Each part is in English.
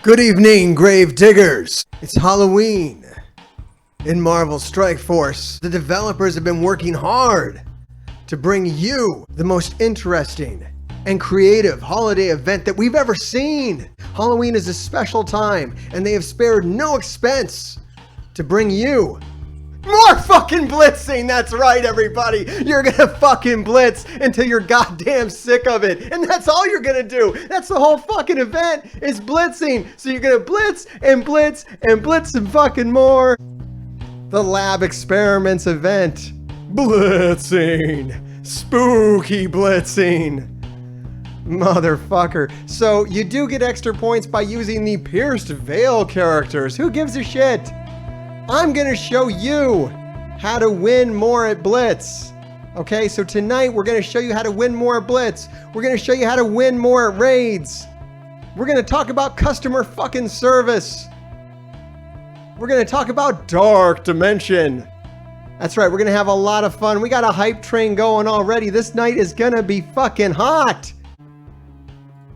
Good evening, grave diggers. It's Halloween. In Marvel Strike Force, the developers have been working hard to bring you the most interesting and creative holiday event that we've ever seen. Halloween is a special time, and they have spared no expense to bring you more fucking blitzing. That's right, everybody. You're gonna fucking blitz until you're goddamn sick of it. And that's all you're gonna do. That's the whole fucking event, is blitzing. So you're gonna blitz and blitz and blitz some fucking more. The Lab Experiments event. Blitzing. Spooky blitzing. Motherfucker. So you do get extra points by using the Pierced Veil characters. Who gives a shit? I'm gonna show you how to win more at Blitz. Okay, so tonight we're gonna show you how to win more at Blitz. We're gonna show you how to win more at Raids. We're gonna talk about customer fucking service. We're gonna talk about Dark Dimension. That's right, we're gonna have a lot of fun. We got a hype train going already. This night is gonna be fucking hot.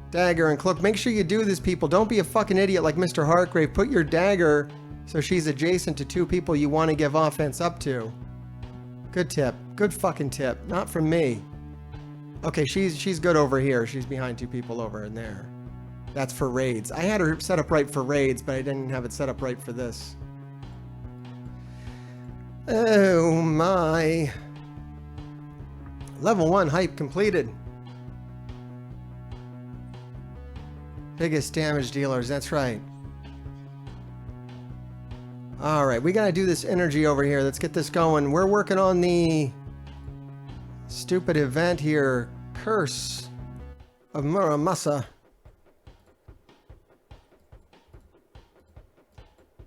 Dagger and Cloak, make sure you do this, people. Don't be a fucking idiot like Mr. Hartgrave. Put your dagger so she's adjacent to two people you want to give offense up to. Good tip. Good fucking tip. Not from me. Okay, she's good over here. She's behind two people over in there. That's for raids. I had her set up right for raids, but I didn't have it set up right for this. Oh my. Level 1 hype completed. Biggest damage dealers, that's right. All right, we gotta do this energy over here. Let's get this going. We're working on the stupid event here, Curse of Muramasa.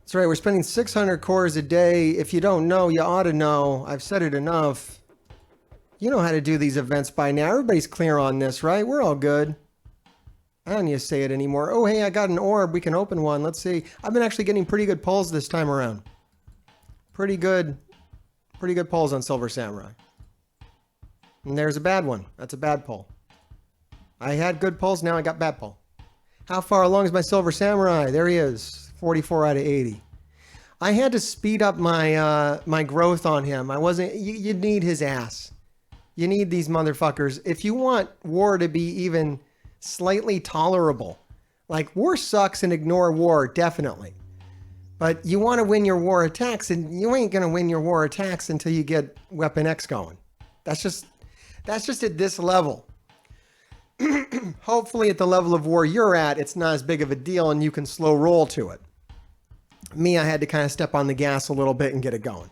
That's right, we're spending 600 cores a day. If you don't know, you ought to know. I've said it enough. You know how to do these events by now. Everybody's clear on this, right? We're all good. I don't need to say it anymore. Oh, hey, I got an orb. We can open one. Let's see. I've been actually getting pretty good pulls this time around. Pretty good pulls on Silver Samurai. And there's a bad one. That's a bad pull. I had good pulls. Now I got bad pull. How far along is my Silver Samurai? There he is. 44 out of 80. I had to speed up my my growth on him. I wasn't. You need his ass. You need these motherfuckers. If you want war to be even slightly tolerable. Like, war sucks and ignore war, definitely. But you want to win your war attacks, and you ain't going to win your war attacks until you get Weapon X going. That's just at this level. Hopefully at the level of war you're at, it's not as big of a deal and you can slow roll to it. Me, I had to kind of step on the gas a little bit and get it going.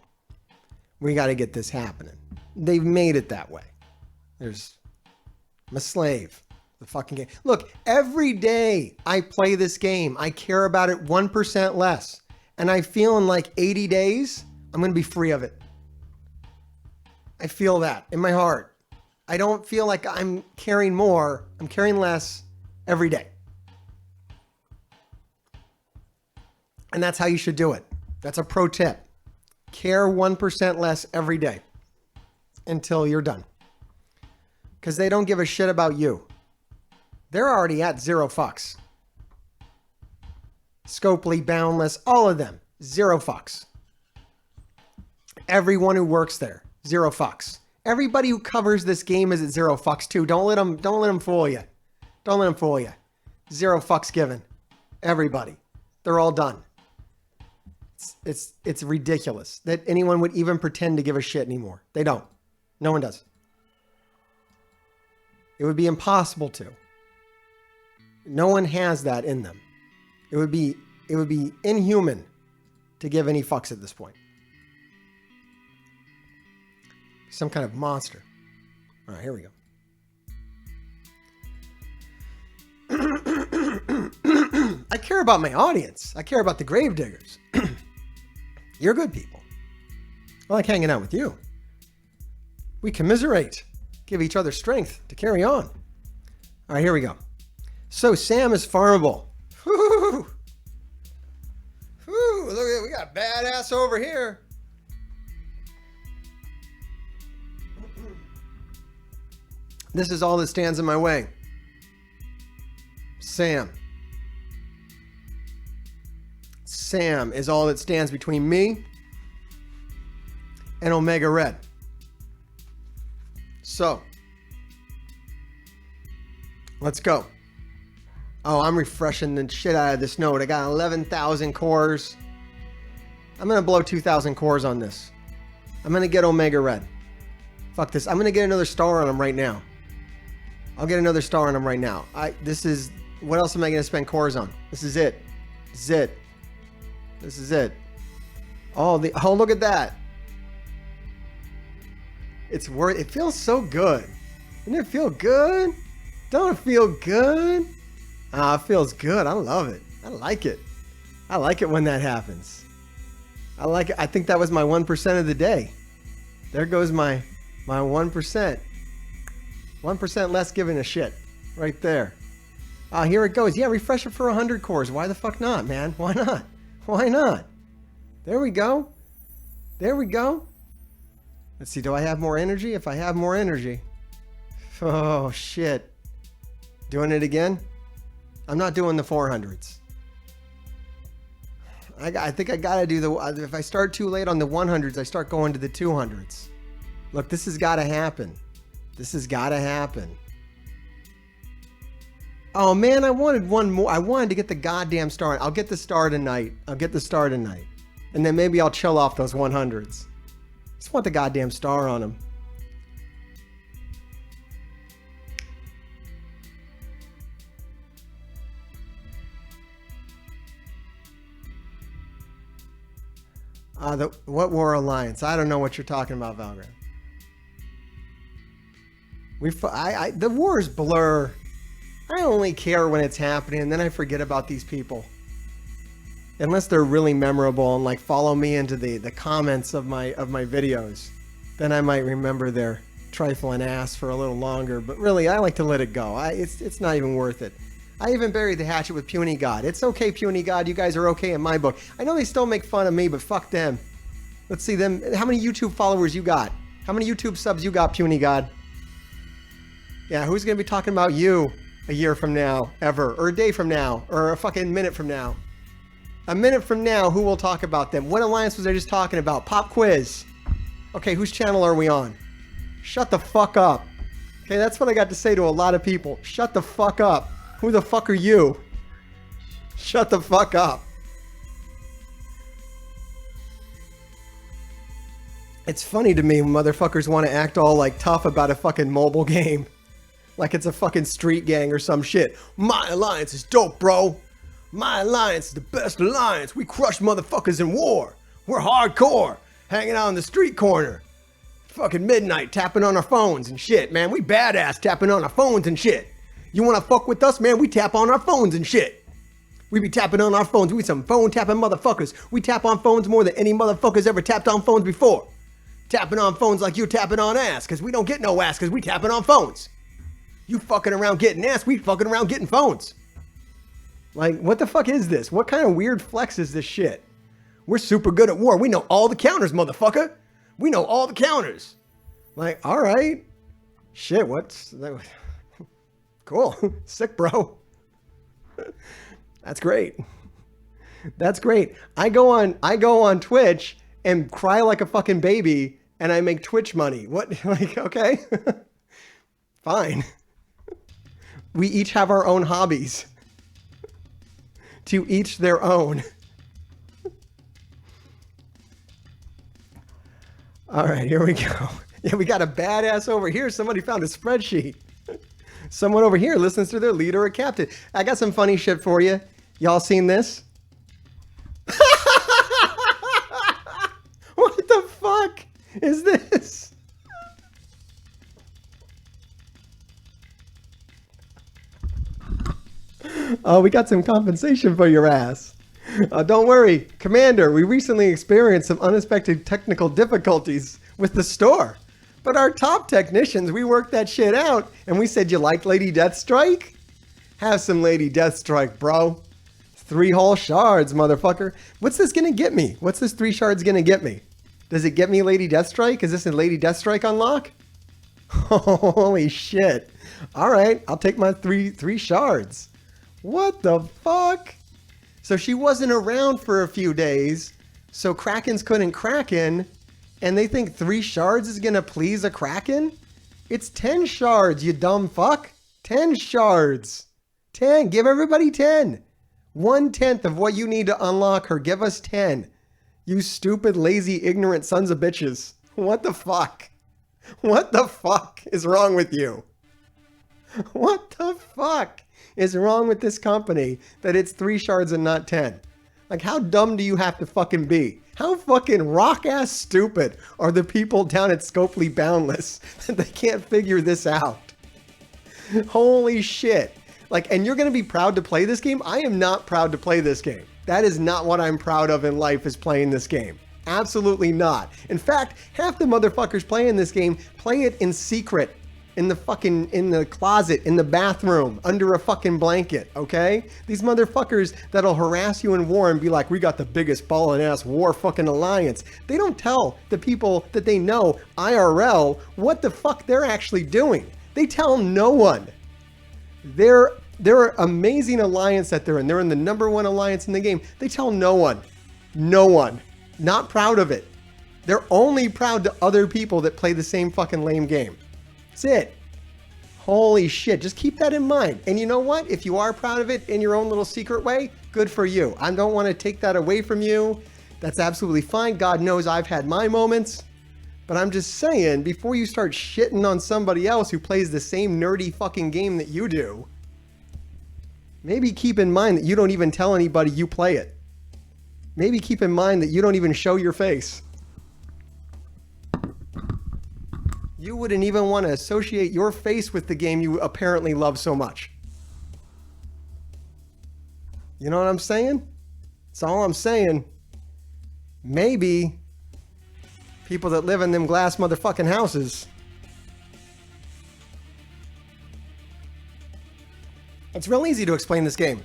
We got to get this happening. They've made it that way. I'm a slave. The fucking game. Look, every day I play this game, I care about it 1% less. And I feel in like 80 days, I'm going to be free of it. I feel that in my heart. I don't feel like I'm caring more. I'm caring less every day. And that's how you should do it. That's a pro tip. Care 1% less every day until you're done. Because they don't give a shit about you. They're already at 0 fucks. Scopely, Boundless, all of them. 0 fucks. Everyone who works there. 0 fucks. Everybody who covers this game is at 0 fucks too. Don't let them fool you. Don't let them fool you. 0 fucks given. Everybody. They're all done. It's ridiculous that anyone would even pretend to give a shit anymore. They don't. No one does. It would be impossible to. No one has that in them. It would be inhuman to give any fucks at this point. Some kind of monster. All right, here we go. I care about my audience. I care about the grave diggers. You're good people. I like hanging out with you. We commiserate. Give each other strength to carry on. All right, here we go. So Sam is farmable. Woo! Woo! Look at it. We got badass over here. This is all that stands in my way. Sam. Sam is all that stands between me and Omega Red. So, let's go. Oh, I'm refreshing the shit out of this node. I got 11,000 cores. I'm going to blow 2,000 cores on this. I'm going to get Omega Red. Fuck this. I'm going to get another star on him right now. I'll get another star on him right now. This is... What else am I going to spend cores on? This is it. This is it. This is it. Oh, look at that. It's worth... It feels so good. Doesn't it feel good? Don't it feel good? Ah, it feels good. I love it. I like it. I like it when that happens. I like it. I think that was my 1% of the day. There goes my 1%. 1% less giving a shit. Right there. Here it goes. Yeah, refresh it for 100 cores. Why the fuck not, man? Why not? Why not? There we go. There we go. Let's see. Do I have more energy? If I have more energy. Oh, shit. Doing it again? I'm not doing the 400s. I think I gotta do the... If I start too late on the 100s, I start going to the 200s. Look, this has gotta happen. This has gotta happen. Oh, man, I wanted one more. I wanted to get the goddamn star. I'll get the star tonight. I'll get the star tonight. And then maybe I'll chill off those 100s. Just want the goddamn star on them. What War Alliance? I don't know what you're talking about, Valgrind. The wars blur. I only care when it's happening, and then I forget about these people. Unless they're really memorable and like follow me into the comments of my videos, then I might remember their trifling ass for a little longer. But really, I like to let it go. It's not even worth it. I even buried the hatchet with Puny God. It's okay, Puny God. You guys are okay in my book. I know they still make fun of me, but fuck them. Let's see them. How many YouTube followers you got? How many YouTube subs you got, Puny God? Yeah, who's going to be talking about you a year from now, ever? Or a day from now? Or a fucking minute from now? A minute from now, who will talk about them? What alliance was I just talking about? Pop quiz. Okay, whose channel are we on? Shut the fuck up. Okay, that's what I got to say to a lot of people. Shut the fuck up. Who the fuck are you? Shut the fuck up. It's funny to me when motherfuckers want to act all like tough about a fucking mobile game. Like it's a fucking street gang or some shit. My alliance is dope, bro. My alliance is the best alliance. We crush motherfuckers in war. We're hardcore. Hanging out on the street corner. Fucking midnight tapping on our phones and shit, man. We badass tapping on our phones and shit. You wanna fuck with us, man? We tap on our phones and shit. We be tapping on our phones. We some phone tapping motherfuckers. We tap on phones more than any motherfuckers ever tapped on phones before. Tapping on phones like you're tapping on ass, cause we don't get no ass, cause we tapping on phones. You fucking around getting ass, we fucking around getting phones. Like, what the fuck is this? What kind of weird flex is this shit? We're super good at war. We know all the counters, motherfucker. We know all the counters. Like, all right. Shit, what's that? Cool. Sick, bro. That's great. That's great. I go on Twitch and cry like a fucking baby and I make Twitch money. What? Like, okay. Fine. We each have our own hobbies. To each their own. All right, here we go. Yeah, we got a badass over here. Somebody found a spreadsheet. Someone over here listens to their leader or captain. I got some funny shit for you. Y'all seen this? What the fuck is this? Oh, we got some compensation for your ass. Don't worry, Commander, we recently experienced some unexpected technical difficulties with the store. But our top technicians, we worked that shit out, and we said, you like Lady Deathstrike? Have some Lady Deathstrike, bro. 3 whole shards, motherfucker. What's this gonna get me? What's this 3 shards gonna get me? Does it get me Lady Deathstrike? Is this a Lady Deathstrike unlock? Holy shit. All right, I'll take my three shards. What the fuck? So So she wasn't around for a few days, so Krakens couldn't Kraken, and they think 3 shards is gonna please a Kraken? It's 10 shards, you dumb fuck. 10 shards. 10. Give everybody 10. 1/10 of what you need to unlock her. Give us 10. You stupid, lazy, ignorant sons of bitches. What the fuck? What the fuck is wrong with you? What the fuck is wrong with this company that it's 3 shards and not 10? Like, how dumb do you have to fucking be? How fucking rock-ass stupid are the people down at Scopely Boundless that they can't figure this out? Holy shit. Like, and you're going to be proud to play this game? I am not proud to play this game. That is not what I'm proud of in life, is playing this game. Absolutely not. In fact, half the motherfuckers playing this game play it in secret. In the closet, in the bathroom, under a fucking blanket, okay? These motherfuckers that'll harass you in war and be like, we got the biggest ballin' ass war fucking alliance. They don't tell the people that they know IRL what the fuck they're actually doing. They tell no one. They're an amazing alliance that they're in. They're in the #1 alliance in the game. They tell no one. No one. Not proud of it. They're only proud to other people that play the same fucking lame game. That's it. Holy shit. Just keep that in mind. And you know what? If you are proud of it in your own little secret way, good for you. I don't want to take that away from you. That's absolutely fine. God knows I've had my moments. But I'm just saying, before you start shitting on somebody else who plays the same nerdy fucking game that you do, maybe keep in mind that you don't even tell anybody you play it. Maybe keep in mind that you don't even show your face. You wouldn't even want to associate your face with the game you apparently love so much. You know what I'm saying? That's all I'm saying. Maybe people that live in them glass motherfucking houses. It's real easy to explain this game.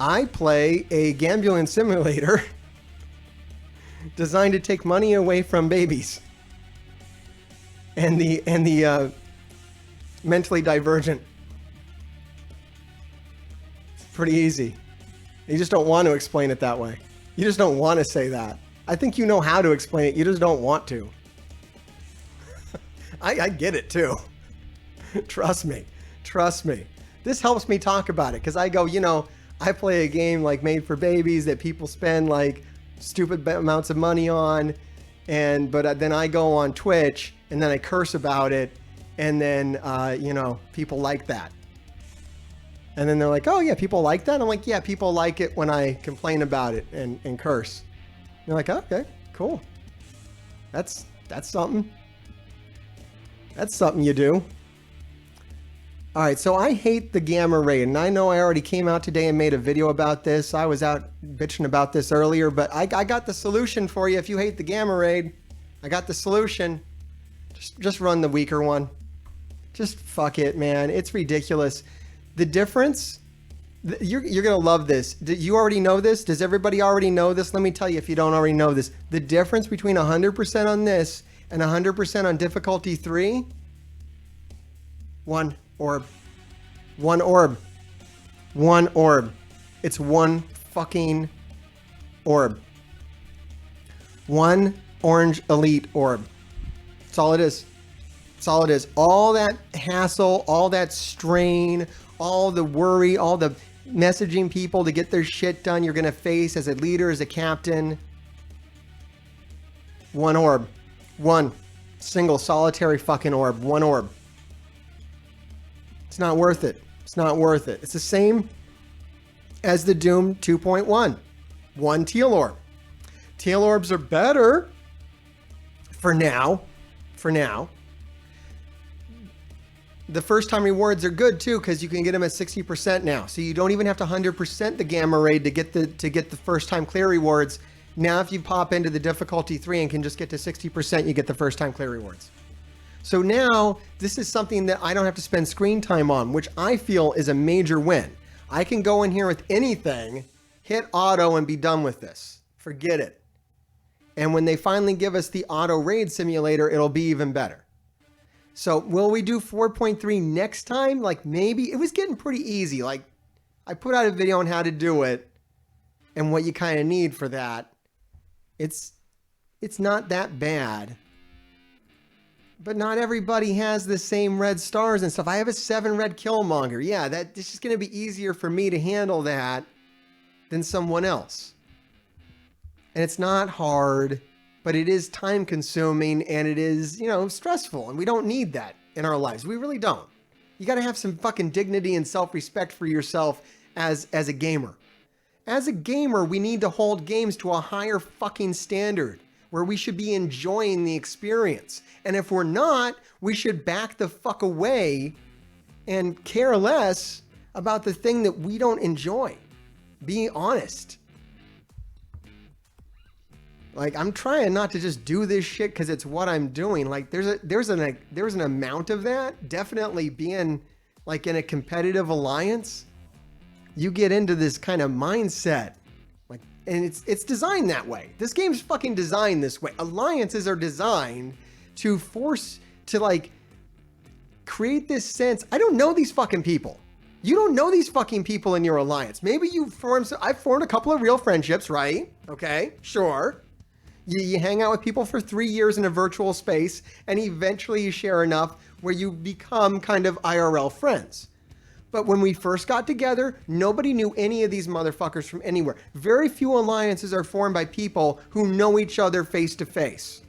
I play a gambling simulator designed to take money away from babies and the mentally divergent. It's pretty easy. You just don't want to explain it that way. You just don't want to say that. I think you know how to explain it. You just don't want to. I get it too. Trust me. Trust me. This helps me talk about it because I go, you know, I play a game like made for babies that people spend like stupid amounts of money on, but then I go on Twitch and then I curse about it, and then you know, people like that. And then they're like, oh yeah, people like that? I'm like, yeah, people like it when I complain about it and curse. And they're like, okay, cool. That's something. That's something you do. All right, so I hate the gamma ray, and I know I already came out today and made a video about this. I was out bitching about this earlier, but I got the solution for you. If you hate the gamma ray, I got the solution. Just run the weaker one. Just fuck it, man. It's ridiculous. The difference, you're gonna love this. You already know this? Does everybody already know this? Let me tell you if you don't already know this. The difference between 100% on this and 100% on difficulty 3, 1 orb. 1 orb. 1 orb. It's 1 fucking orb. 1 orange elite orb. That's all it is. That's all it is. All that hassle, all that strain, all the worry, all the messaging people to get their shit done you're going to face as a leader, as a captain. 1 orb. 1 single solitary fucking orb. 1 orb. It's not worth it. It's not worth it. It's the same as the Doom 2.1. 1 teal orb. Teal orbs are better for now. For now. The first time rewards are good too because you can get them at 60% now. So you don't even have to 100% the gamma raid to get the first time clear rewards. Now if you pop into the difficulty 3 and can just get to 60%, you get the first time clear rewards. So now this is something that I don't have to spend screen time on, which I feel is a major win. I can go in here with anything, hit auto and be done with this. Forget it. And when they finally give us the auto raid simulator, it'll be even better. So will we do 4.3 next time? Like maybe. It was getting pretty easy. Like I put out a video on how to do it. and what you kind of need for that, it's not that bad. But not everybody has the same red stars and stuff. I have a 7 red Killmonger. Yeah, it's just going to be easier for me to handle that than someone else. And it's not hard, but it is time consuming and it is, stressful. And we don't need that in our lives. We really don't. You got to have some fucking dignity and self-respect for yourself as a gamer. As a gamer, we need to hold games to a higher fucking standard where we should be enjoying the experience. And if we're not, we should back the fuck away and care less about the thing that we don't enjoy. Be honest. Like, I'm trying not to just do this shit because it's what I'm doing. Like, there's an amount of that. Definitely being like in a competitive alliance, you get into this kind of mindset. Like, and it's designed that way. This game's fucking designed this way. Alliances are designed to force to like create this sense. I don't know these fucking people. You don't know these fucking people in your alliance. Maybe I've formed a couple of real friendships, right? Okay, sure. You hang out with people for 3 years in a virtual space, and eventually you share enough where you become kind of IRL friends. But when we first got together, nobody knew any of these motherfuckers from anywhere. Very few alliances are formed by people who know each other face to face.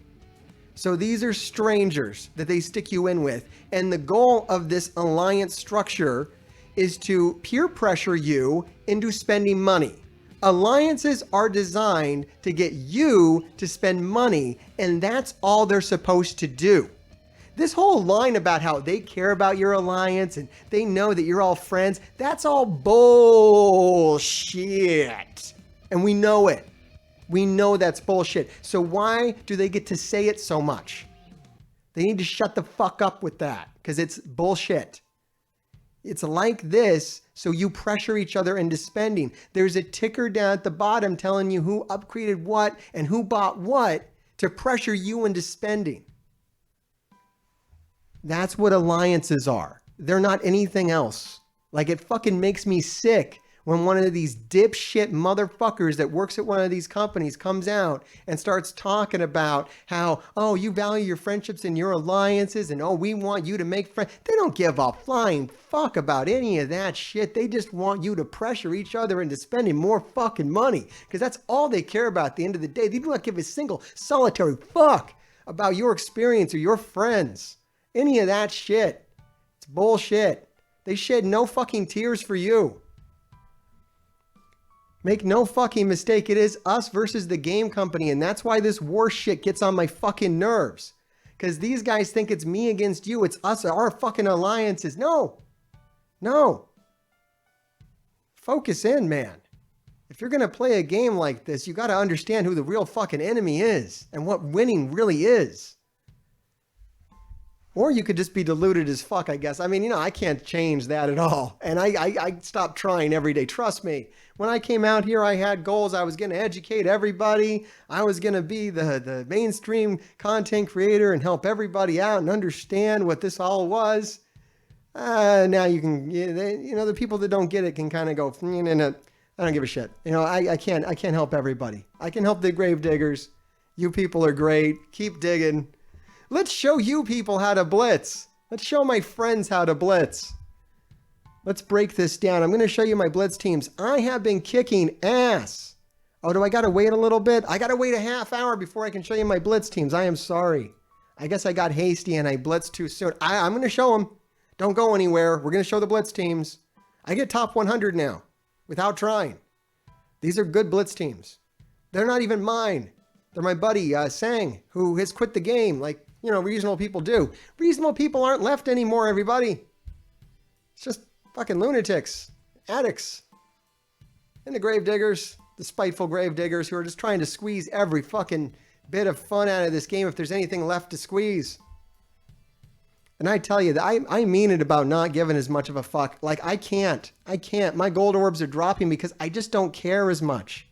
So these are strangers that they stick you in with. And the goal of this alliance structure is to peer pressure you into spending money. Alliances are designed to get you to spend money, and that's all they're supposed to do. This whole line about how they care about your alliance and they know that you're all friends, that's all bullshit. And we know it. We know that's bullshit. So why do they get to say it so much? They need to shut the fuck up with that because it's bullshit. It's like this, so you pressure each other into spending. There's a ticker down at the bottom telling you who upgraded what and who bought what to pressure you into spending. That's what alliances are. They're not anything else. Like, it fucking makes me sick when one of these dipshit motherfuckers that works at one of these companies comes out and starts talking about how, oh, you value your friendships and your alliances and, oh, we want you to make friends. They don't give a flying fuck about any of that shit. They just want you to pressure each other into spending more fucking money because that's all they care about at the end of the day. They do not give a single solitary fuck about your experience or your friends. Any of that shit. It's bullshit. They shed no fucking tears for you. Make no fucking mistake, it is us versus the game company, and that's why this war shit gets on my fucking nerves. Because these guys think it's me against you, it's us, our fucking alliances. No. Focus in, man. If you're going to play a game like this, you got to understand who the real fucking enemy is and what winning really is. Or you could just be deluded as fuck, I guess. I mean, I can't change that at all. And I stopped trying every day. Trust me. When I came out here, I had goals. I was going to educate everybody. I was going to be the mainstream content creator and help everybody out and understand what this all was. Now you can, the people that don't get it can kind of go, I don't give a shit. I can't help everybody. I can help the grave diggers. You people are great. Keep digging. Let's show you people how to blitz. Let's show my friends how to blitz. Let's break this down. I'm going to show you my blitz teams. I have been kicking ass. Oh, do I got to wait a little bit? I got to wait a half hour before I can show you my blitz teams. I am sorry. I guess I got hasty and I blitzed too soon. I'm going to show them. Don't go anywhere. We're going to show the blitz teams. I get top 100 now without trying. These are good blitz teams. They're not even mine. They're my buddy, Sang, who has quit the game like, reasonable people do. Reasonable people aren't left anymore, everybody. It's just fucking lunatics, addicts, and the grave diggers, the spiteful grave diggers who are just trying to squeeze every fucking bit of fun out of this game if there's anything left to squeeze. And I tell you, that I mean it about not giving as much of a fuck. Like, I can't. My gold orbs are dropping because I just don't care as much.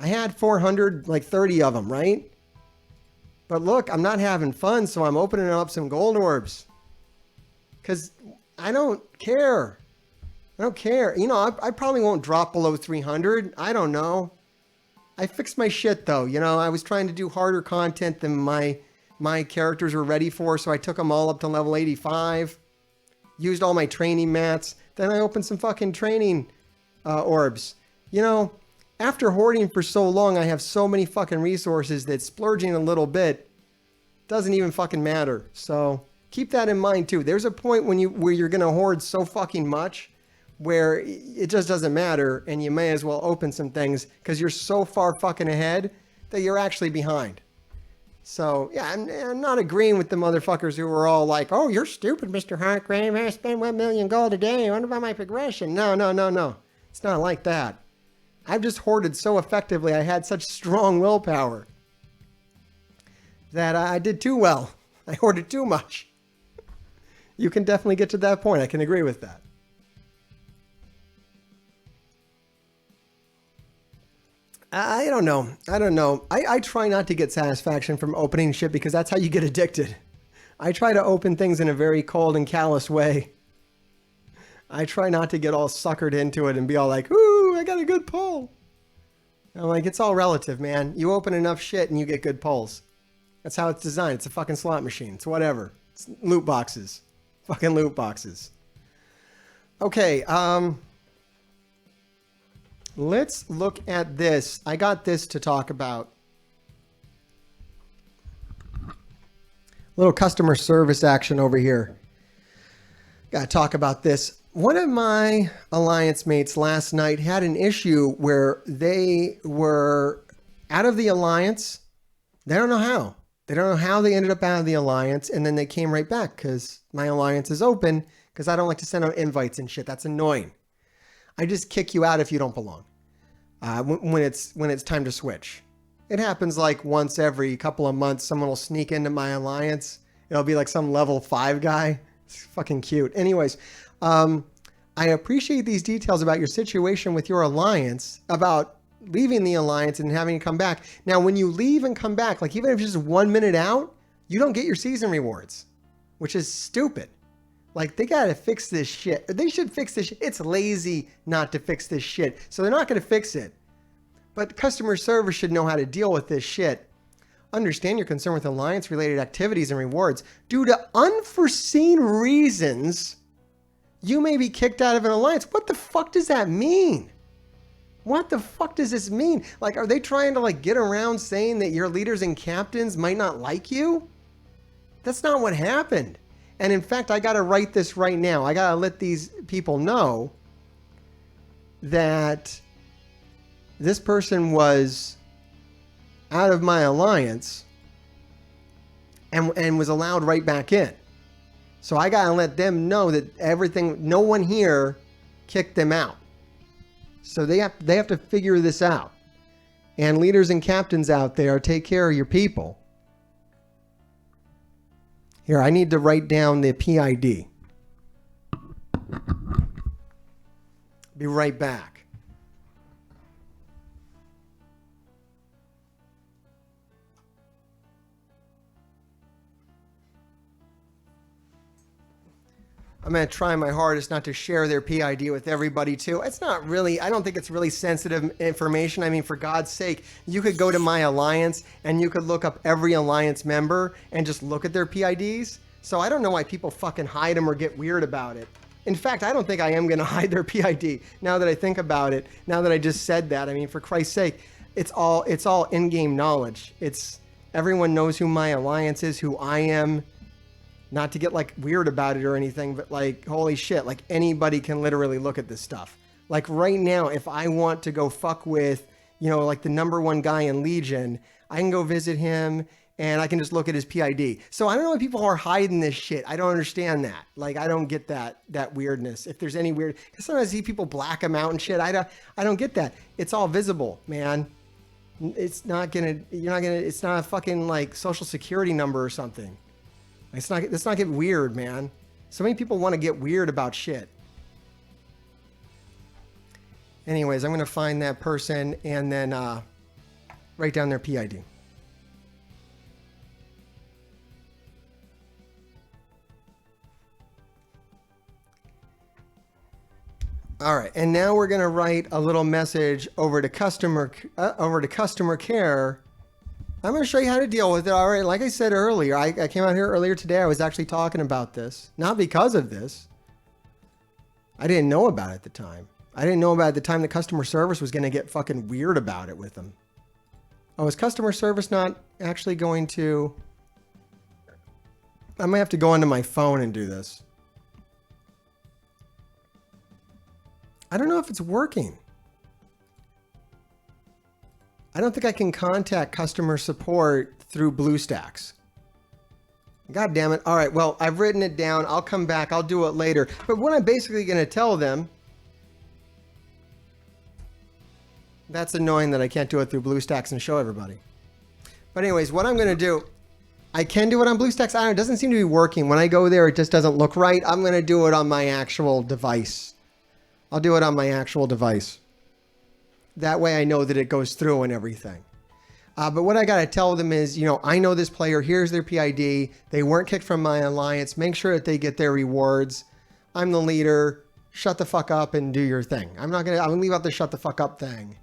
I had 400, like 30 of them, right? But look, I'm not having fun, so I'm opening up some gold orbs. Because I don't care. I don't care. You know, I probably won't drop below 300. I don't know. I fixed my shit though. You know, I was trying to do harder content than my characters were ready for, so I took them all up to level 85. Used all my training mats. Then I opened some fucking training orbs. You know, after hoarding for so long, I have so many fucking resources that splurging a little bit doesn't even fucking matter. So keep that in mind too. There's a point where you're gonna hoard so fucking much where it just doesn't matter, and you may as well open some things because you're so far fucking ahead that you're actually behind. So yeah, I'm not agreeing with the motherfuckers who were all like, "Oh, you're stupid, Mr. Hargrave. I spend 1 million gold a day. What about my progression?" No. It's not like that. I've just hoarded so effectively. I had such strong willpower that I did too well. I hoarded too much. You can definitely get to that point. I can agree with that. I don't know. I try not to get satisfaction from opening shit because that's how you get addicted. I try to open things in a very cold and callous way. I try not to get all suckered into it and be all like, ooh, I got a good pull. I'm like, it's all relative, man. You open enough shit and you get good pulls. That's how it's designed. It's a fucking slot machine. It's whatever. It's loot boxes. Fucking loot boxes. Okay, let's look at this. I got this to talk about. Little customer service action over here. Got to talk about this. One of my alliance mates last night had an issue where they were out of the alliance. They don't know how. They don't know how they ended up out of the alliance, and then they came right back because my alliance is open because I don't like to send out invites and shit. That's annoying. I just kick you out if you don't belong. When it's time to switch. It happens like once every couple of months. Someone will sneak into my alliance. It'll be like some level 5 guy. It's fucking cute. Anyways, I appreciate these details about your situation with your alliance, about leaving the alliance and having to come back. Now, when you leave and come back, like even if it's just 1 minute out, you don't get your season rewards, which is stupid. Like, they gotta fix this shit. They should fix this shit. It's lazy not to fix this shit. So they're not gonna fix it. But customer service should know how to deal with this shit. Understand your concern with alliance-related activities and rewards. Due to unforeseen reasons, you may be kicked out of an alliance. What the fuck does that mean? What the fuck does this mean? Like, are they trying to like get around saying that your leaders and captains might not like you? That's not what happened. And in fact, I got to write this right now. I got to let these people know that this person was out of my alliance and was allowed right back in. So I got to let them know that no one here kicked them out. So they have to figure this out. And leaders and captains out there, take care of your people. Here, I need to write down the PID. Be right back. I'm going to try my hardest not to share their PID with everybody too. It's not really, I don't think it's really sensitive information. I mean, for God's sake, you could go to my alliance and you could look up every alliance member and just look at their PIDs. So I don't know why people fucking hide them or get weird about it. In fact, I don't think I am going to hide their PID now that I think about it. Now that I just said that, I mean, for Christ's sake, it's all in-game knowledge. Everyone knows who my alliance is, who I am. Not to get like weird about it or anything, but like, holy shit, like anybody can literally look at this stuff. Like right now, if I want to go fuck with, like the #1 guy in Legion, I can go visit him and I can just look at his PID. So I don't know why people are hiding this shit. I don't understand that. Like, I don't get that weirdness. If there's any weird, because sometimes I see people black them out and shit. I don't get that. It's all visible, man. It's not a fucking like social security number or something. Let's not get weird, man. So many people want to get weird about shit. Anyways, I'm going to find that person and then write down their PID. All right, and now we're gonna write a little message over to customer care. I'm gonna show you how to deal with it. All right, like I said earlier, I came out here earlier today. I was actually talking about this, not because of this. I didn't know about it at the time. I didn't know about it at the time that customer service was gonna get fucking weird about it with them. Oh, is customer service not actually going to? I might have to go onto my phone and do this. I don't know if it's working. I don't think I can contact customer support through BlueStacks. God damn it. All right, well, I've written it down. I'll come back. I'll do it later. But what I'm basically going to tell them, that's annoying that I can't do it through BlueStacks and show everybody. But anyways, what I'm going to do, I can do it on BlueStacks. I don't know, it doesn't seem to be working. When I go there, it just doesn't look right. I'm going to do it on my actual device. I'll do it on my actual device. That way I know that it goes through and everything. But what I got to tell them is, you know, I know this player. Here's their PID. They weren't kicked from my alliance. Make sure that they get their rewards. I'm the leader. Shut the fuck up and do your thing. I'm going to leave out the shut the fuck up thing.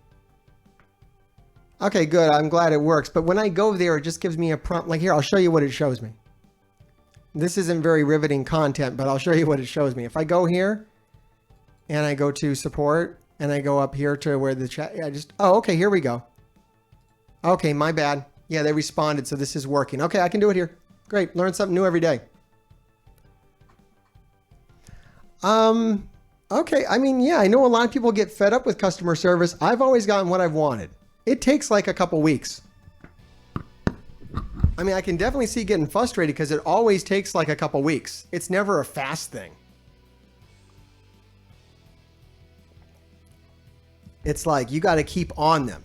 Okay, good. I'm glad it works. But when I go there, it just gives me a prompt. Like here, I'll show you what it shows me. This isn't very riveting content, but I'll show you what it shows me. If I go here and I go to support and I go up here to where the chat, oh, okay, here we go. Okay, my bad. Yeah, they responded, so this is working. Okay, I can do it here. Great, learn something new every day. Okay, I mean, yeah, I know a lot of people get fed up with customer service. I've always gotten what I've wanted. It takes like a couple weeks. I mean, I can definitely see getting frustrated because it always takes like a couple weeks. It's never a fast thing. It's like you got to keep on them.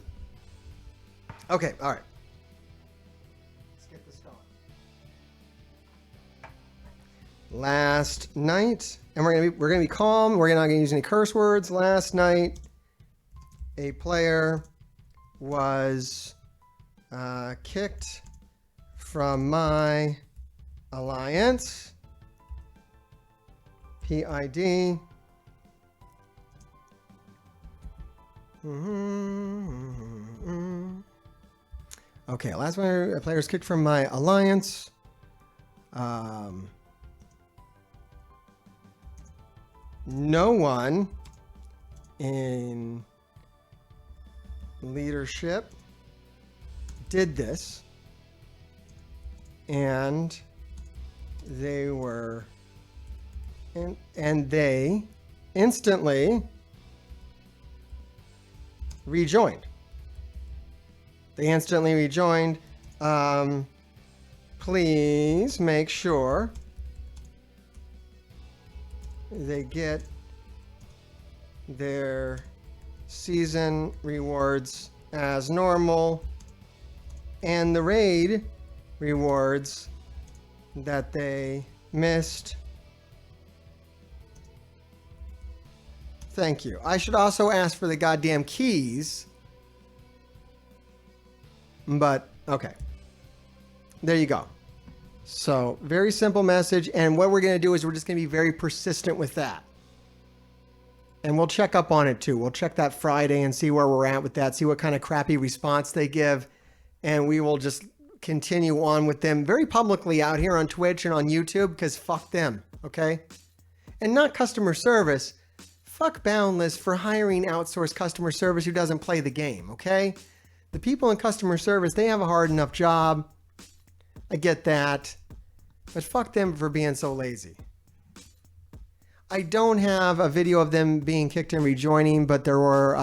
Okay, all right. Let's get this going. Last night, and we're gonna be calm. We're not gonna use any curse words. Last night, a player was kicked from my alliance. PID. Okay, last one, a player was kicked from my alliance. No one in leadership did this, and they were, and they instantly rejoined. They instantly rejoined. Please make sure they get their season rewards as normal and the raid rewards that they missed. Thank you. I should also ask for the goddamn keys. But, okay. There you go. So, very simple message. And what we're going to do is we're just going to be very persistent with that. And we'll check up on it too. We'll check that Friday and see where we're at with that. See what kind of crappy response they give. And we will just continue on with them very publicly out here on Twitch and on YouTube because fuck them. Okay? And not customer service. Fuck Boundless for hiring outsourced customer service who doesn't play the game. Okay? The people in customer service, they have a hard enough job. I get that. But fuck them for being so lazy. I don't have a video of them being kicked and rejoining, but there were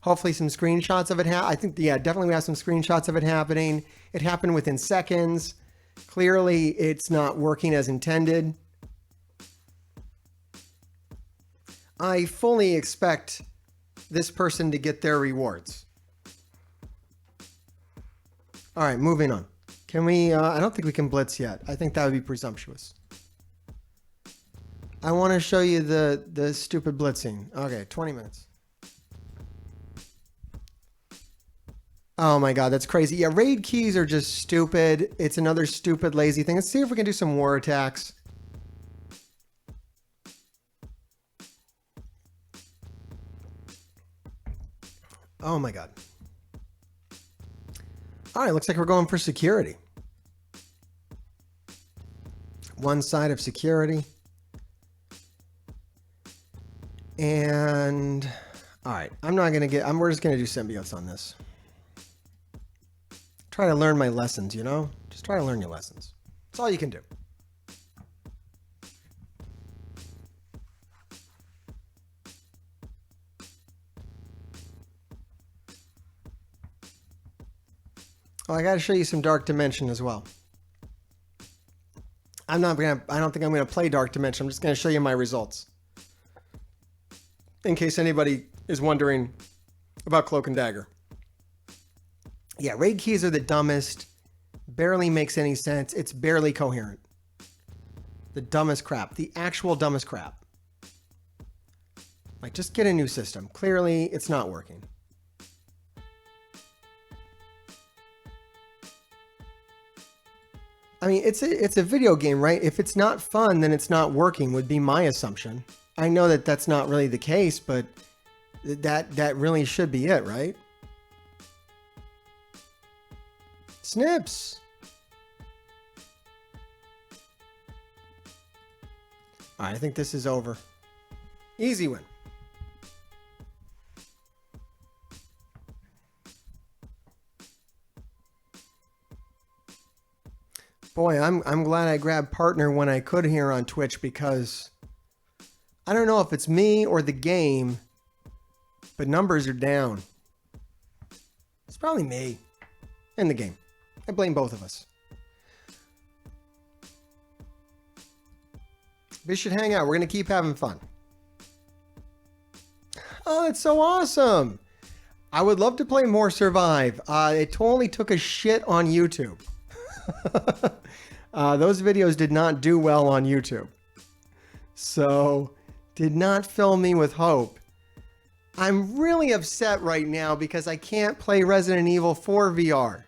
hopefully some screenshots of it. I think, yeah, definitely we have some screenshots of it happening. It happened within seconds. Clearly, it's not working as intended. I fully expect this person to get their rewards. All right, moving on. Can we, I don't think we can blitz yet. I think that would be presumptuous. I want to show you the stupid blitzing. Okay, 20 minutes. Oh my God, that's crazy. Yeah, raid keys are just stupid. It's another stupid, lazy thing. Let's see if we can do some war attacks. Oh my god. All right, looks like we're going for security. One side of security. And all right, we're just gonna do symbiotes on this. Try to learn my lessons, you know? Just try to learn your lessons. That's all you can do. Oh, I gotta show you some Dark Dimension as well. I don't think I'm gonna play Dark Dimension. I'm just gonna show you my results. In case anybody is wondering about Cloak and Dagger. Yeah, raid keys are the dumbest. Barely makes any sense. It's barely coherent. The dumbest crap. The actual dumbest crap. Like, just get a new system. Clearly, it's not working. I mean, it's a video game, right? If it's not fun, then it's not working, would be my assumption. I know that that's not really the case, but that really should be it, right? Snips. All right, I think this is over. Easy win. Boy, I'm glad I grabbed partner when I could here on Twitch, because I don't know if it's me or the game, but numbers are down. It's probably me and the game. I blame both of us. We should hang out. We're going to keep having fun. Oh, that's so awesome. I would love to play more Survive. It totally took a shit on YouTube. Those videos did not do well on YouTube. So, did not fill me with hope. I'm really upset right now because I can't play Resident Evil 4 VR.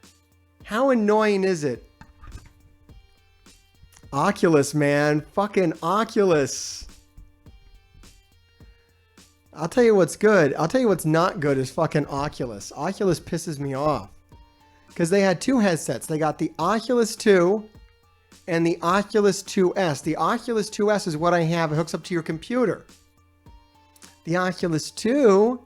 How annoying is it? Oculus, man. Fucking Oculus. I'll tell you what's good. I'll tell you what's not good is fucking Oculus. Oculus pisses me off. Because they had two headsets. They got the Oculus 2 and the Oculus 2S. The Oculus 2S is what I have. It hooks up to your computer. The Oculus 2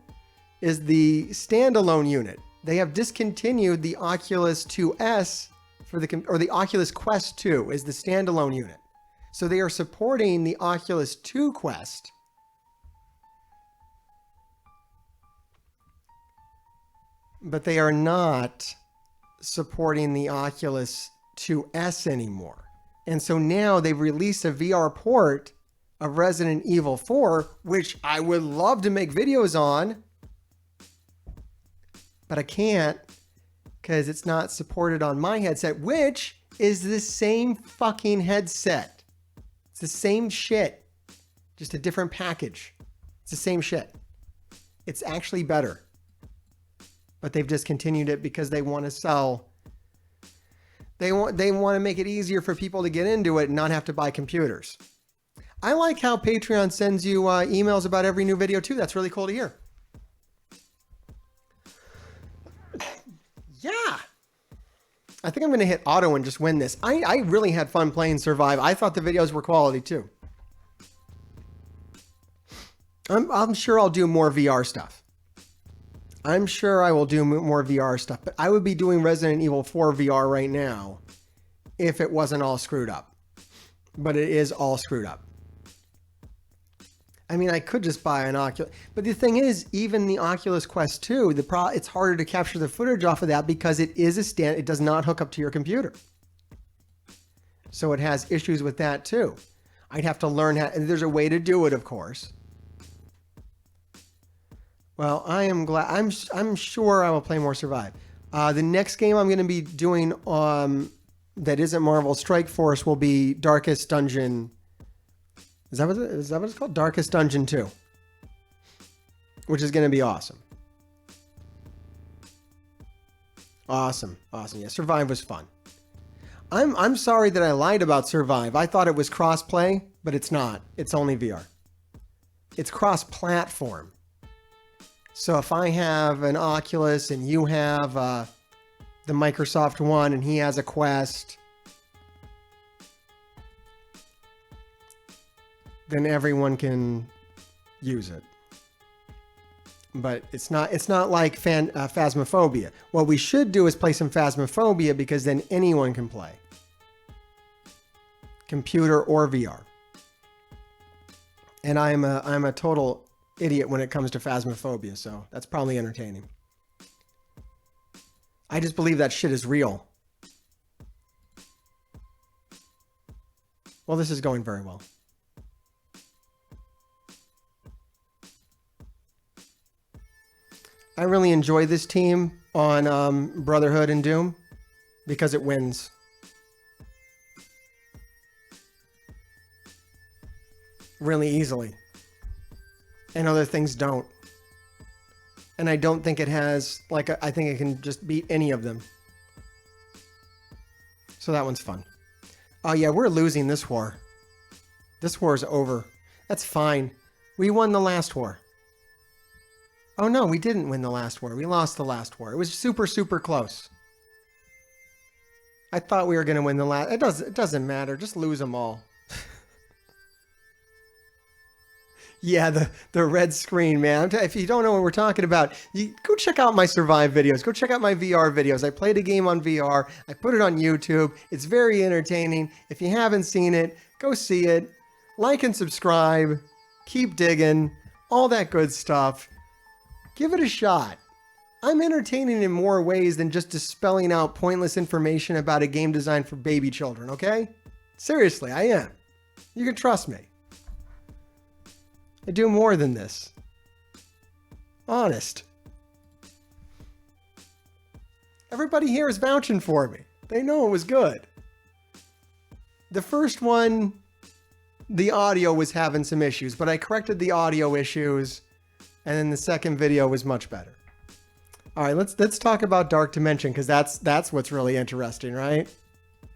is the standalone unit. They have discontinued the Oculus 2S or the Oculus Quest 2 is the standalone unit. So they are supporting the Oculus 2 Quest. But they are not supporting the Oculus 2S anymore. And so now they've released a VR port of Resident Evil 4, which I would love to make videos on, but I can't because it's not supported on my headset, which is the same fucking headset. It's the same shit, just a different package. It's the same shit. It's actually better. But they've discontinued it because they want to sell. They want to make it easier for people to get into it and not have to buy computers. I like how Patreon sends you emails about every new video too. That's really cool to hear. Yeah. I think I'm going to hit auto and just win this. I really had fun playing Survive. I thought the videos were quality too. I'm sure I'll do more VR stuff. I'm sure I will do more VR stuff, but I would be doing Resident Evil 4 VR right now if it wasn't all screwed up. But it is all screwed up. I mean, I could just buy an Oculus. But the thing is, even the Oculus Quest 2, it's harder to capture the footage off of that because it does not hook up to your computer. So it has issues with that too. I'd have to learn how, and there's a way to do it, of course. Well, I am glad. I'm sure I will play more Survive. The next game I'm going to be doing that isn't Marvel Strike Force will be Darkest Dungeon. Is that what it's called? Darkest Dungeon 2. Which is going to be awesome. Awesome. Yeah, Survive was fun. I'm sorry that I lied about Survive. I thought it was cross-play, but it's not. It's only VR. It's cross-platform. So if I have an Oculus and you have the Microsoft one and he has a Quest, then everyone can use it. But it's not like Phasmophobia. What we should do is play some Phasmophobia because then anyone can play. Computer or VR. And I'm a total idiot when it comes to Phasmophobia, so that's probably entertaining. I just believe that shit is real. Well, this is going very well. I really enjoy this team on Brotherhood and Doom because it wins. Really easily. And other things don't. And I don't think it has, like, I think it can just beat any of them. So that one's fun. Oh yeah, we're losing this war. This war's over. That's fine. We won the last war. Oh no, we didn't win the last war. We lost the last war. It was super, super close. I thought we were going to win the last. It doesn't matter. Just lose them all. Yeah, the red screen, man. If you don't know what we're talking about, you go check out my Survive videos. Go check out my VR videos. I played a game on VR. I put it on YouTube. It's very entertaining. If you haven't seen it, go see it. Like and subscribe. Keep digging. All that good stuff. Give it a shot. I'm entertaining in more ways than just dispelling out pointless information about a game designed for baby children, okay? Seriously, I am. You can trust me. I do more than this. Honest. Everybody here is vouching for me. They know it was good. The first one, the audio was having some issues, but I corrected the audio issues, and then the second video was much better. All right, let's talk about Dark Dimension, because that's what's really interesting, right?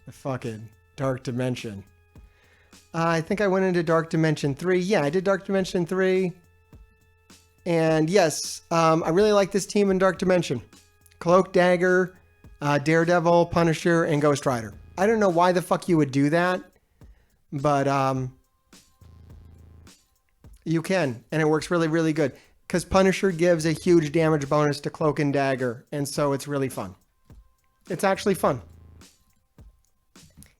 The fucking Dark Dimension. I think I went into Dark Dimension 3. Yeah, I did Dark Dimension 3. And yes, I really like this team in Dark Dimension. Cloak, Dagger, Daredevil, Punisher, and Ghost Rider. I don't know why the fuck you would do that, but you can, and it works really, really good. Because Punisher gives a huge damage bonus to Cloak and Dagger, and so it's really fun. It's actually fun.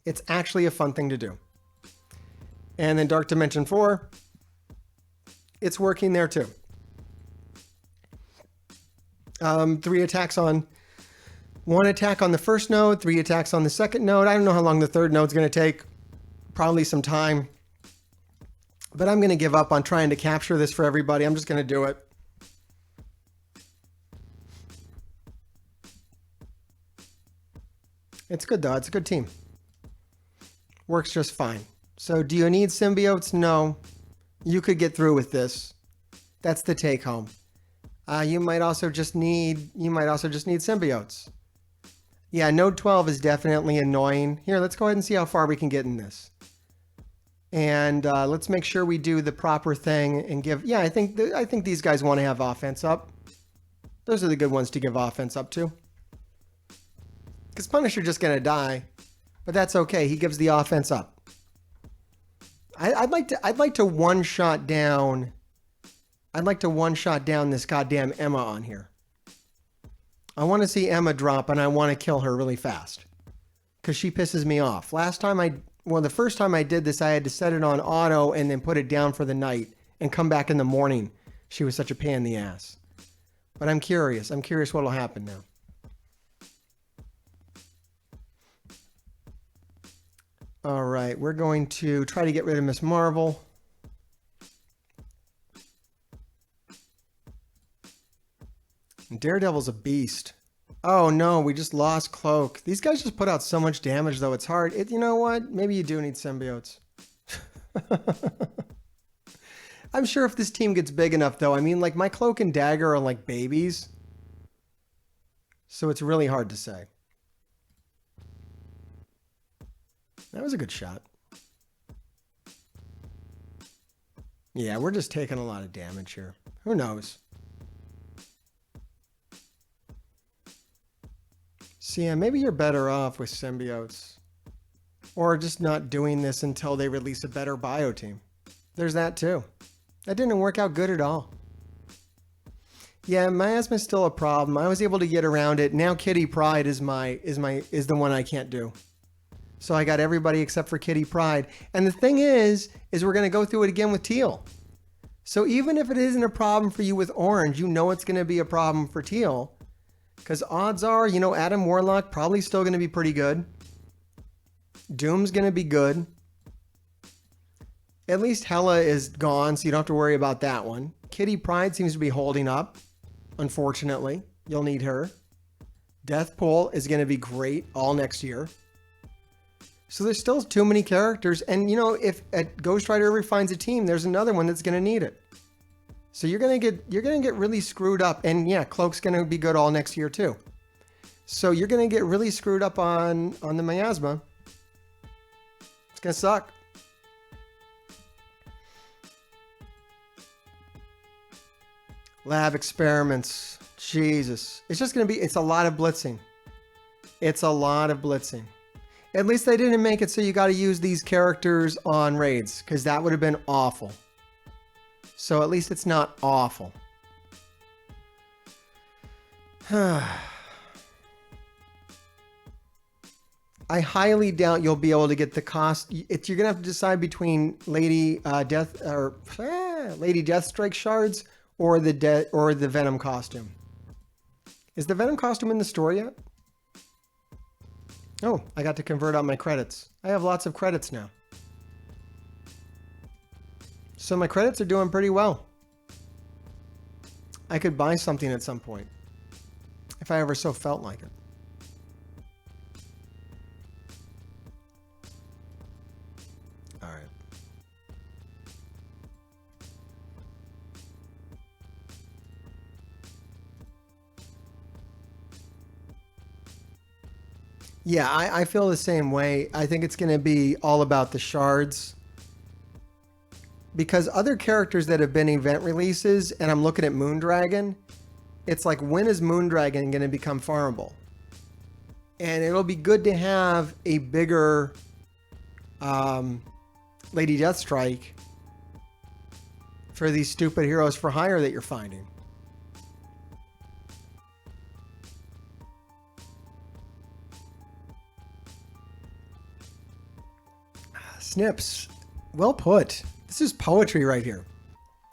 It's actually a fun thing to do. And then Dark Dimension 4, it's working there too. 3 attacks on... 1 attack on the first node, 3 attacks on the second node. I don't know how long the third node's going to take. Probably some time. But I'm going to give up on trying to capture this for everybody. I'm just going to do it. It's good though. It's a good team. Works just fine. So do you need symbiotes? No. You could get through with this. That's the take home. You might also just need symbiotes. Yeah, node 12 is definitely annoying. Here, let's go ahead and see how far we can get in this. And let's make sure we do the proper thing and give... Yeah, I think these guys want to have offense up. Those are the good ones to give offense up to. Because Punisher's just going to die. But that's okay. He gives the offense up. I'd like to one-shot down... I'd like to one-shot down this goddamn Emma on here. I want to see Emma drop, and I want to kill her really fast. Because she pisses me off. The first time I did this, I had to set it on auto and then put it down for the night and come back in the morning. She was such a pain in the ass. But I'm curious. I'm curious what'll happen now. All right, we're going to try to get rid of Miss Marvel. Daredevil's a beast. Oh no, we just lost Cloak. These guys just put out so much damage though, it's hard. You know what? Maybe you do need symbiotes. I'm sure if this team gets big enough though, I mean like my Cloak and Dagger are like babies. So it's really hard to say. That was a good shot. Yeah, we're just taking a lot of damage here. Who knows? So yeah, maybe you're better off with symbiotes. Or just not doing this until they release a better bio team. There's that too. That didn't work out good at all. Yeah, miasma is still a problem. I was able to get around it. Now Kitty Pryde is the one I can't do. So I got everybody except for Kitty Pryde. And the thing is we're going to go through it again with Teal. So even if it isn't a problem for you with Orange, you know it's going to be a problem for Teal. Because odds are, you know, Adam Warlock probably still going to be pretty good. Doom's going to be good. At least Hela is gone, so you don't have to worry about that one. Kitty Pryde seems to be holding up. Unfortunately, you'll need her. Deathpool is going to be great all next year. So there's still too many characters. And, you know, if Ghost Rider ever finds a team, there's another one that's going to need it. So you're going to get really screwed up. And yeah, Cloak's going to be good all next year too. So you're going to get really screwed up on the miasma. It's going to suck. Lab experiments. Jesus. It's just going to be, it's a lot of blitzing. It's a lot of blitzing. At least they didn't make it so you got to use these characters on raids, because that would have been awful. So at least it's not awful. I highly doubt you'll be able to get the cost. You're going to have to decide between Lady Deathstrike shards or the Venom costume. Is the Venom costume in the store yet? Oh, I got to convert out my credits. I have lots of credits now. So my credits are doing pretty well. I could buy something at some point, if I ever so felt like it. All right. Yeah, I feel the same way. I think it's going to be all about the shards. Because other characters that have been event releases, and I'm looking at Moondragon, it's like, when is Moondragon going to become farmable? And it'll be good to have a bigger Lady Deathstrike for these stupid heroes for hire that you're finding. Snips. Well put. This is poetry right here.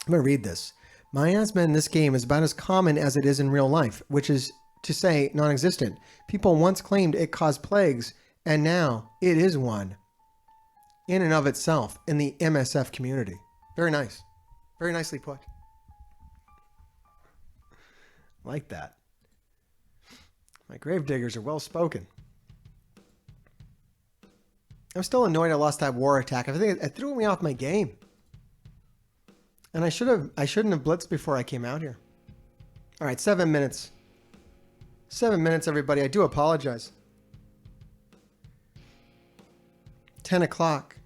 I'm going to read this. Miasma in this game is about as common as it is in real life, which is to say non-existent. People once claimed it caused plagues, and now it is one. In and of itself, in the MSF community. Very nice. Very nicely put. Like that. My gravediggers are well spoken. I'm still annoyed I lost that war attack. I think it threw me off my game. And I shouldn't have blitzed before I came out here. All right, 7 minutes. 7 minutes, everybody. I do apologize. 10 o'clock.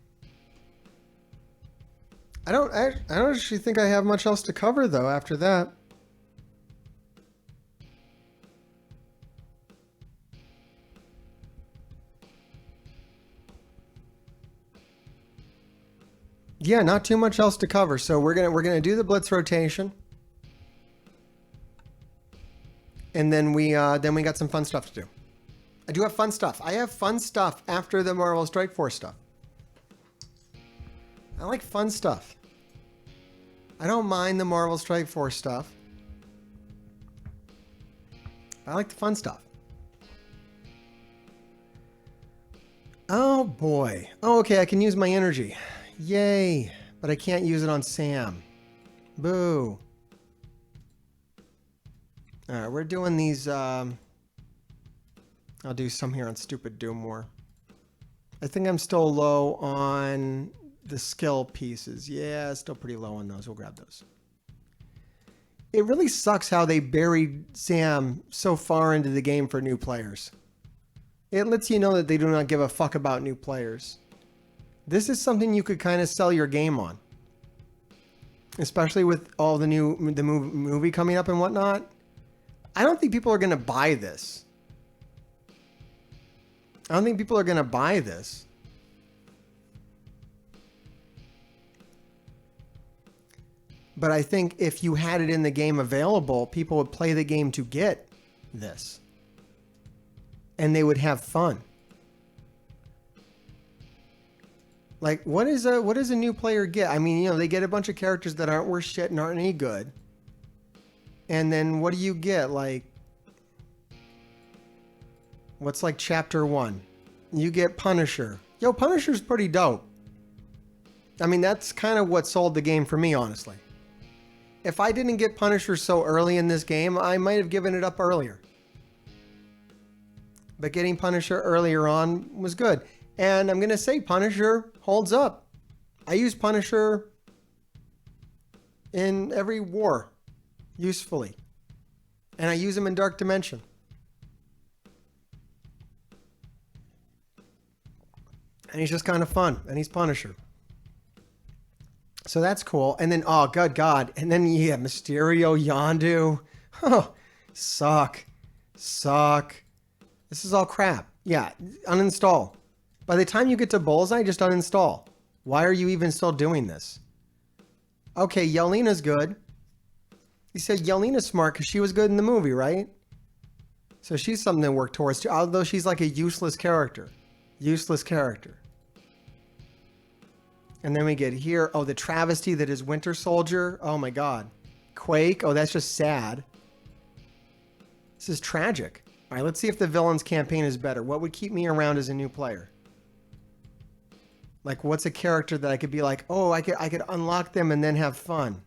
I don't actually think I have much else to cover though after that. Yeah, not too much else to cover. So we're gonna do the blitz rotation, and then we got some fun stuff to do. I do have fun stuff. I have fun stuff after the Marvel Strike Force stuff. I like fun stuff. I don't mind the Marvel Strike Force stuff. I like the fun stuff. Oh boy. Oh, okay. I can use my energy. Yay, but I can't use it on Sam. Boo. All right, we're doing these. I'll do some here on Stupid Doom War. I think I'm still low on the skill pieces. Yeah, still pretty low on those. We'll grab those. It really sucks how they buried Sam so far into the game for new players. It lets you know that they do not give a fuck about new players. This is something you could kind of sell your game on. Especially with all the movie coming up and whatnot. I don't think people are going to buy this. I don't think people are going to buy this. But I think if you had it in the game available, people would play the game to get this. And they would have fun. Like, what does a new player get? I mean, you know, they get a bunch of characters that aren't worth shit and aren't any good. And then what do you get? Like, what's like chapter 1? You get Punisher. Yo, Punisher's pretty dope. I mean, that's kind of what sold the game for me, honestly. If I didn't get Punisher so early in this game, I might have given it up earlier. But getting Punisher earlier on was good. And I'm going to say Punisher holds up. I use Punisher in every war usefully. And I use him in Dark Dimension. And he's just kind of fun. And he's Punisher. So that's cool. And then, oh, good God. And then, yeah, Mysterio, Yondu. Oh, suck. This is all crap. Yeah, uninstall. By the time you get to Bullseye, just uninstall. Why are you even still doing this? Okay, Yelena's good. You said Yelena's smart because she was good in the movie, right? So she's something to work towards too, although she's like a useless character. Useless character. And then we get here, oh, the travesty that is Winter Soldier. Oh my God. Quake, oh, that's just sad. This is tragic. All right, let's see if the villain's campaign is better. What would keep me around as a new player? Like, what's a character that I could be like, oh, I could unlock them and then have fun?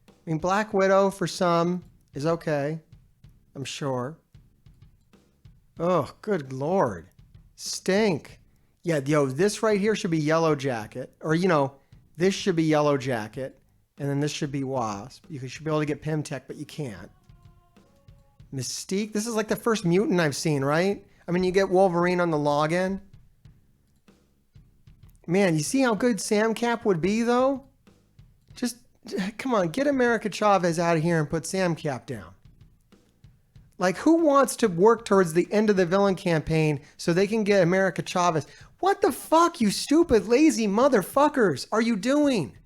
I mean, Black Widow for some is okay. I'm sure. Oh, good Lord. Stink. Yeah, yo, this right here should be Yellow Jacket. Or, you know, this should be Yellow Jacket. And then this should be Wasp. You should be able to get Pimtech, but you can't. Mystique. This is like the first mutant I've seen, right? I mean, you get Wolverine on the login. Man, you see how good Sam Cap would be, though? Just, come on, get America Chavez out of here and put Sam Cap down. Like, who wants to work towards the end of the villain campaign so they can get America Chavez? What the fuck, you stupid, lazy motherfuckers, are you doing?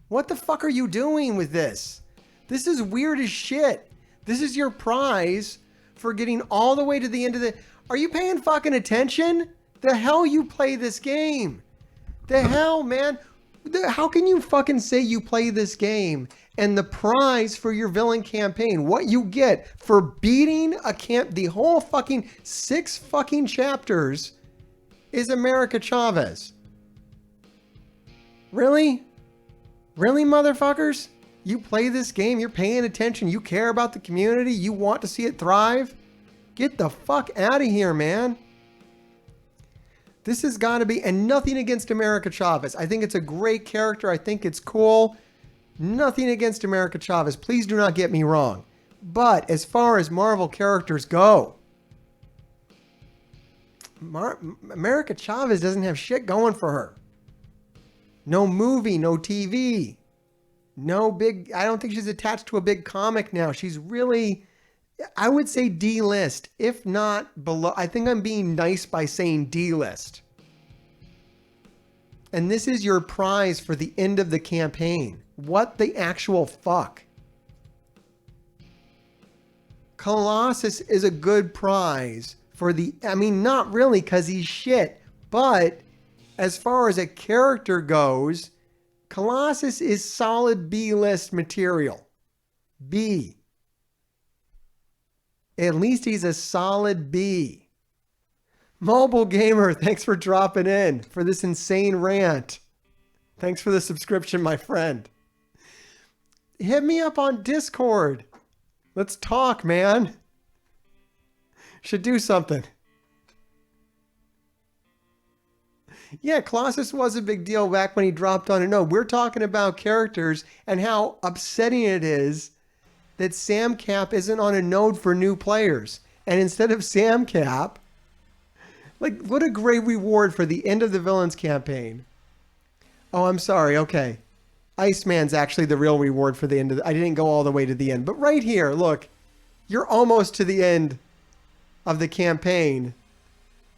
What the fuck are you doing with this? This is weird as shit. This is your prize for getting all the way to the end of the... Are you paying fucking attention? The hell you play this game? The hell, man? How can you fucking say you play this game and the prize for your villain campaign, what you get for beating the whole fucking 6 fucking chapters is America Chavez? Really? Really, motherfuckers? You play this game, you're paying attention, you care about the community, you want to see it thrive? Get the fuck out of here, man. This has got to be, and nothing against America Chavez. I think it's a great character. I think it's cool. Nothing against America Chavez. Please do not get me wrong. But as far as Marvel characters go, America Chavez doesn't have shit going for her. No movie, no TV, no big, I don't think she's attached to a big comic now. She's really, I would say D-list, if not below. I think I'm being nice by saying D-list. And this is your prize for the end of the campaign. What the actual fuck? Colossus is a good prize for the, I mean, not really because he's shit, but as far as a character goes, Colossus is solid B-list material. B. At least he's a solid B. Mobile Gamer, thanks for dropping in for this insane rant. Thanks for the subscription, my friend. Hit me up on Discord. Let's talk, man. Should do something. Yeah, Colossus was a big deal back when he dropped on it. No, we're talking about characters and how upsetting it is that Sam Cap isn't on a node for new players. And instead of Sam Cap, like, what a great reward for the end of the villains campaign. Oh, I'm sorry. Okay. Iceman's actually the real reward for the end of I didn't go all the way to the end. But right here, look. You're almost to the end of the campaign.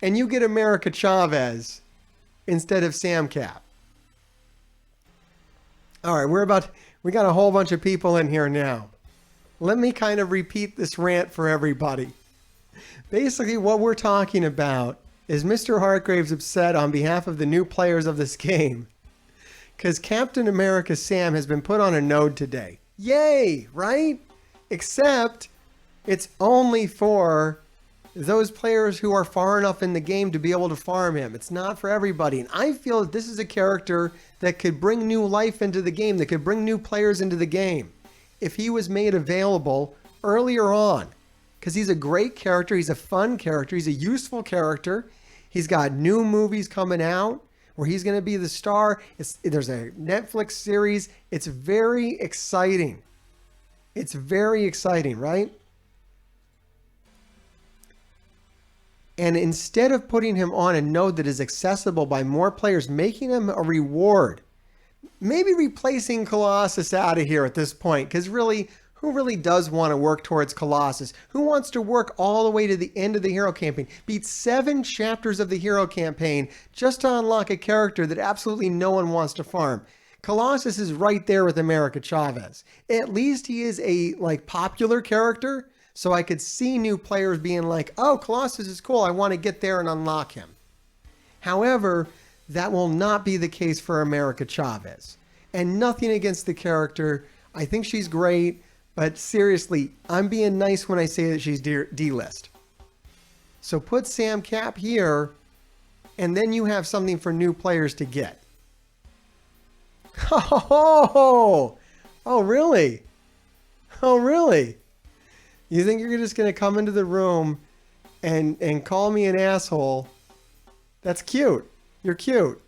and you get America Chavez instead of Sam Cap. All right, we got a whole bunch of people in here now. Let me kind of repeat this rant for everybody. Basically, what we're talking about is Mr. Hargrave's upset on behalf of the new players of this game because Captain America Sam has been put on a node today. Yay, right? Except it's only for those players who are far enough in the game to be able to farm him. It's not for everybody. And I feel that this is a character that could bring new life into the game, that could bring new players into the game if he was made available earlier on. Because he's a great character. He's a fun character. He's a useful character. He's got new movies coming out where he's going to be the star. There's a Netflix series. It's very exciting. It's very exciting, right? And instead of putting him on a node that is accessible by more players, making him a reward, maybe replacing Colossus out of here at this point, because really, who really does want to work towards Colossus? Who wants to work all the way to the end of the hero campaign? Beat 7 chapters of the hero campaign just to unlock a character that absolutely no one wants to farm. Colossus is right there with America Chavez. At least he is a popular character. So I could see new players being like, oh, Colossus is cool. I want to get there and unlock him. However, that will not be the case for America Chavez. And nothing against the character. I think she's great. But seriously, I'm being nice when I say that she's D-list. So put Sam Cap here, and then you have something for new players to get. Oh, really? Oh, really? You think you're just going to come into the room and call me an asshole? That's cute. You're cute.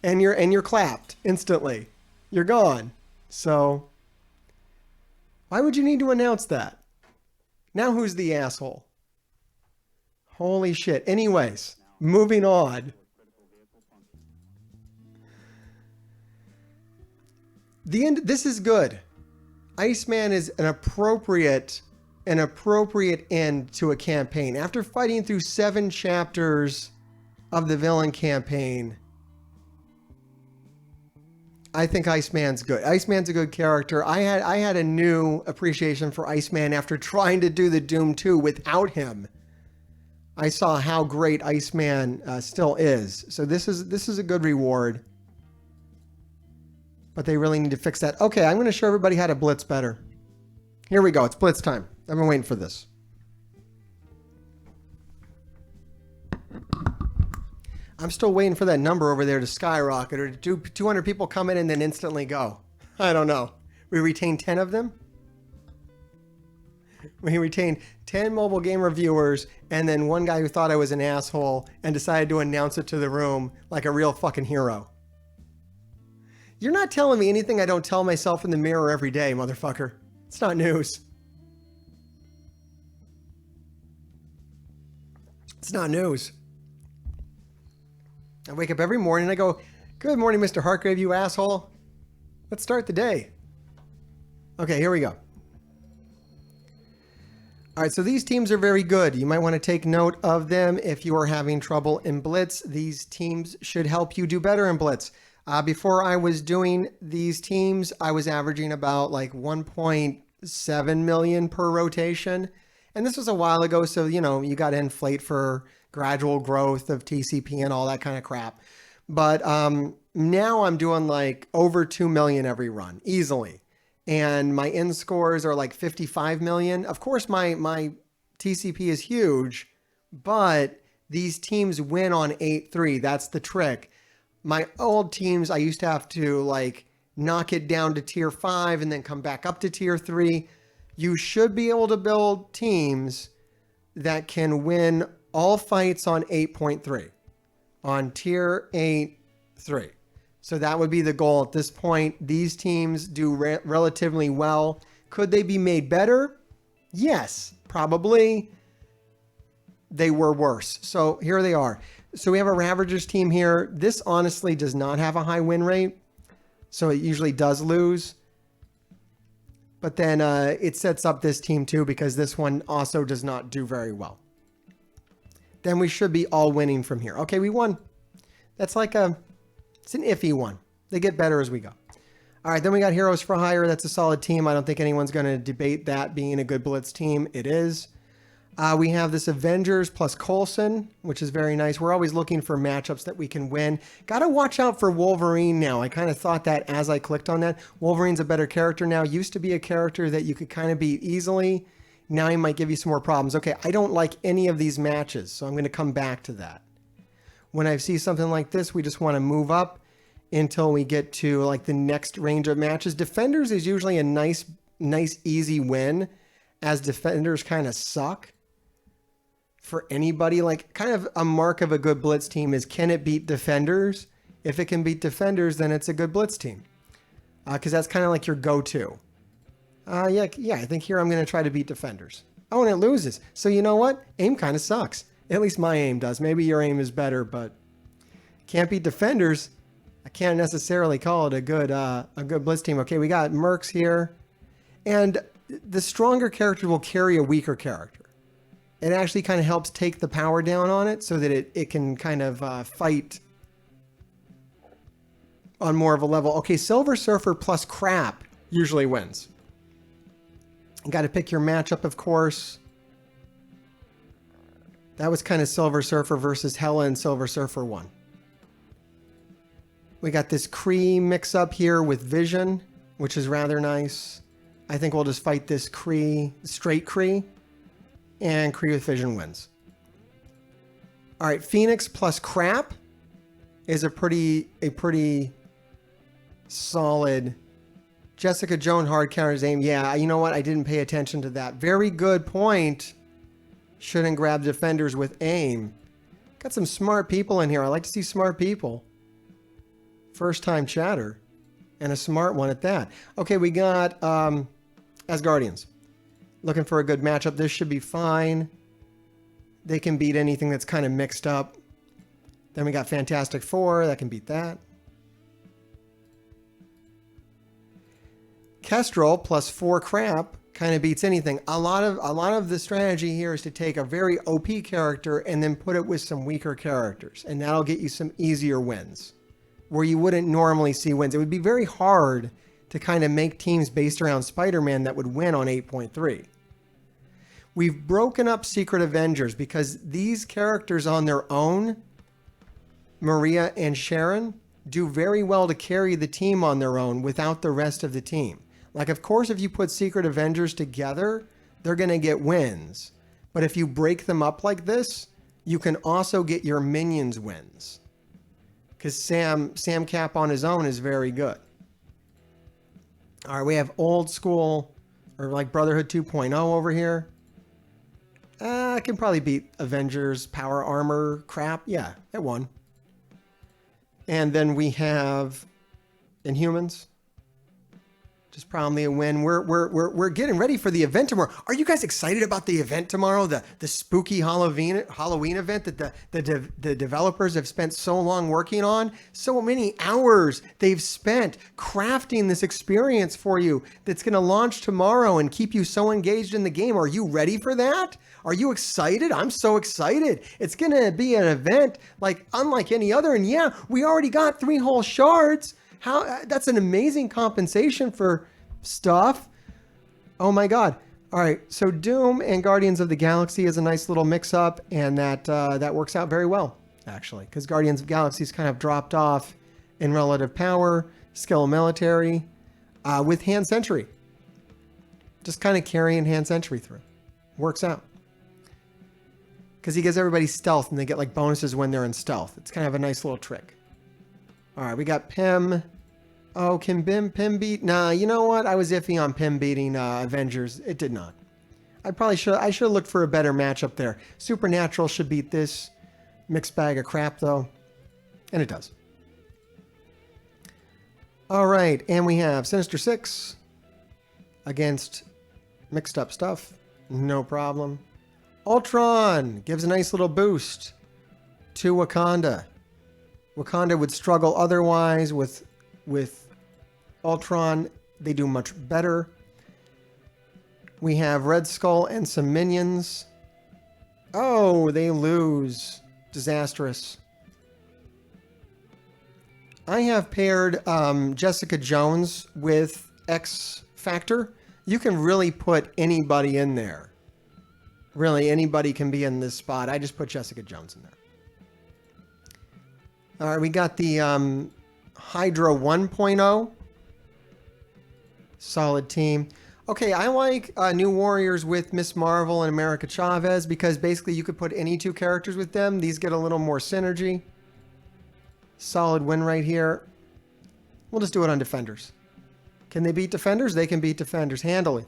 And you're clapped instantly. You're gone. So why would you need to announce that? Now who's the asshole? Holy shit. Anyways, moving on. This is good. Iceman is an appropriate end to a campaign. After fighting through 7 chapters of the villain campaign, I think Iceman's good. Iceman's a good character. I had a new appreciation for Iceman after trying to do the Doom 2 without him. I saw how great Iceman still is. So this is a good reward. But they really need to fix that. Okay, I'm going to show everybody how to blitz better. Here we go. It's blitz time. I've been waiting for this. I'm still waiting for that number over there to skyrocket or to 200 people come in and then instantly go. I don't know. We retained 10 of them. We retained 10 mobile game reviewers and then one guy who thought I was an asshole and decided to announce it to the room like a real fucking hero. You're not telling me anything I don't tell myself in the mirror every day, motherfucker. It's not news. It's not news. I wake up every morning and I go, good morning, Mr. Hargrave, you asshole. Let's start the day. Okay, here we go. All right, so these teams are very good. You might want to take note of them if you are having trouble in Blitz. These teams should help you do better in Blitz. Before I was doing these teams, I was averaging about 1.7 million per rotation. And this was a while ago, so, you got to inflate for gradual growth of TCP and all that kind of crap. But now I'm doing over 2 million every run, easily. And my end scores are 55 million. Of course, my TCP is huge, but these teams win on 8-3. That's the trick. My old teams, I used to have to knock it down to tier 5 and then come back up to tier 3. You should be able to build teams that can win all fights on 8.3, on tier 8-3. So that would be the goal at this point. These teams do relatively well. Could they be made better? Yes, probably. They were worse. So here they are. So we have a Ravagers team here. This honestly does not have a high win rate. So it usually does lose. But then it sets up this team too because this one also does not do very well. then we should be all winning from here. Okay, we won. That's like it's an iffy one. They get better as we go. All right, then we got Heroes for Hire. That's a solid team. I don't think anyone's going to debate that being a good Blitz team. It is. We have this Avengers plus Coulson, which is very nice. We're always looking for matchups that we can win. Got to watch out for Wolverine now. I kind of thought that as I clicked on that. Wolverine's a better character now. Used to be a character that you could kind of beat easily. Now he might give you some more problems. Okay, I don't like any of these matches, so I'm going to come back to that. When I see something like this, we just want to move up until we get to like the next range of matches. Defenders is usually a nice, easy win, as defenders kind of suck. For anybody, like kind of a mark of a good Blitz team is, can it beat defenders? If it can beat defenders, then it's a good Blitz team. Because that's kind of like your go-to. Yeah, I think here I'm going to try to beat defenders. Oh, and it loses. So you know what? Aim kind of sucks. At least my aim does. Maybe your aim is better, but can't beat defenders. I can't necessarily call it a good Blitz team. Okay, we got Mercs here. And the stronger character will carry a weaker character. It actually kind of helps take the power down on it so that it can kind of fight on more of a level. Okay, Silver Surfer plus crap usually wins. You got to pick your matchup, of course. That was kind of Silver Surfer versus Hela, and Silver Surfer won. We got this Kree mix up here with Vision, which is rather nice. I think we'll just fight this Kree, straight Kree. And Kree with Vision wins. All right, Phoenix plus crap is a pretty solid. Jessica Jones hard counters aim. Yeah, you know what? I didn't pay attention to that. Very good point. Shouldn't grab defenders with aim. Got some smart people in here. I like to see smart people. First time chatter. And a smart one at that. Okay, we got Asgardians. Looking for a good matchup. This should be fine. They can beat anything that's kind of mixed up. Then we got Fantastic Four. That can beat that. Kestrel plus 4 crap kind of beats anything. A lot of the strategy here is to take a very OP character and then put it with some weaker characters. And that'll get you some easier wins. Where you wouldn't normally see wins. It would be very hard to kind of make teams based around Spider-Man that would win on 8.3. We've broken up Secret Avengers because these characters on their own, Maria and Sharon, do very well to carry the team on their own without the rest of the team. Like, of course, if you put Secret Avengers together, they're going to get wins. But if you break them up like this, you can also get your minions wins. Because Sam Cap on his own is very good. All right, we have old school, or like Brotherhood 2.0 over here. I can probably beat Avengers Power Armor crap. Yeah, it won. And then we have Inhumans. Just probably a win. We're getting ready for the event tomorrow. Are you guys excited about the event tomorrow? The spooky Halloween event that the developers have spent so long working on? So many hours they've spent crafting this experience for you that's going to launch tomorrow and keep you so engaged in the game. Are you ready for that? Are you excited? I'm so excited. It's going to be an event like unlike any other. And yeah, we already got 3 whole shards. That's an amazing compensation for stuff. Oh my God. All right. So Doom and Guardians of the Galaxy is a nice little mix up, and that works out very well, actually, because Guardians of the Galaxy's kind of dropped off in relative power, skill military, with Hand Sentry. Just kind of carrying Hand Sentry through. Works out. Because he gives everybody stealth, and they get like bonuses when they're in stealth. It's kind of a nice little trick. All right, we got Pym. Oh, can Pym beat? Nah, you know what? I was iffy on Pym beating Avengers. It did not. I should have looked for a better matchup there. Supernatural should beat this mixed bag of crap, though. And it does. All right, and we have Sinister Six against mixed up stuff. No problem. Ultron gives a nice little boost to Wakanda. Wakanda would struggle otherwise with Ultron. They do much better. We have Red Skull and some minions. Oh, they lose. Disastrous. I have paired Jessica Jones with X Factor. You can really put anybody in there. Really, anybody can be in this spot. I just put Jessica Jones in there. All right, we got the Hydra 1.0. Solid team. Okay, I like New Warriors with Miss Marvel and America Chavez because basically you could put any two characters with them. These get a little more synergy. Solid win right here. We'll just do it on Defenders. Can they beat Defenders? They can beat Defenders handily.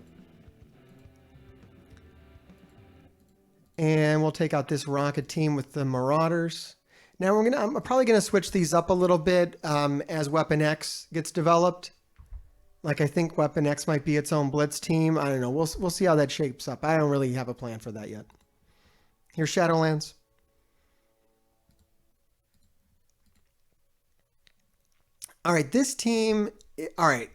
And we'll take out this Rocket team with the Marauders. Now I'm probably gonna switch these up a little bit as Weapon X gets developed. Like I think Weapon X might be its own Blitz team. I don't know. We'll see how that shapes up. I don't really have a plan for that yet. Here's Shadowlands. All right, this team. All right,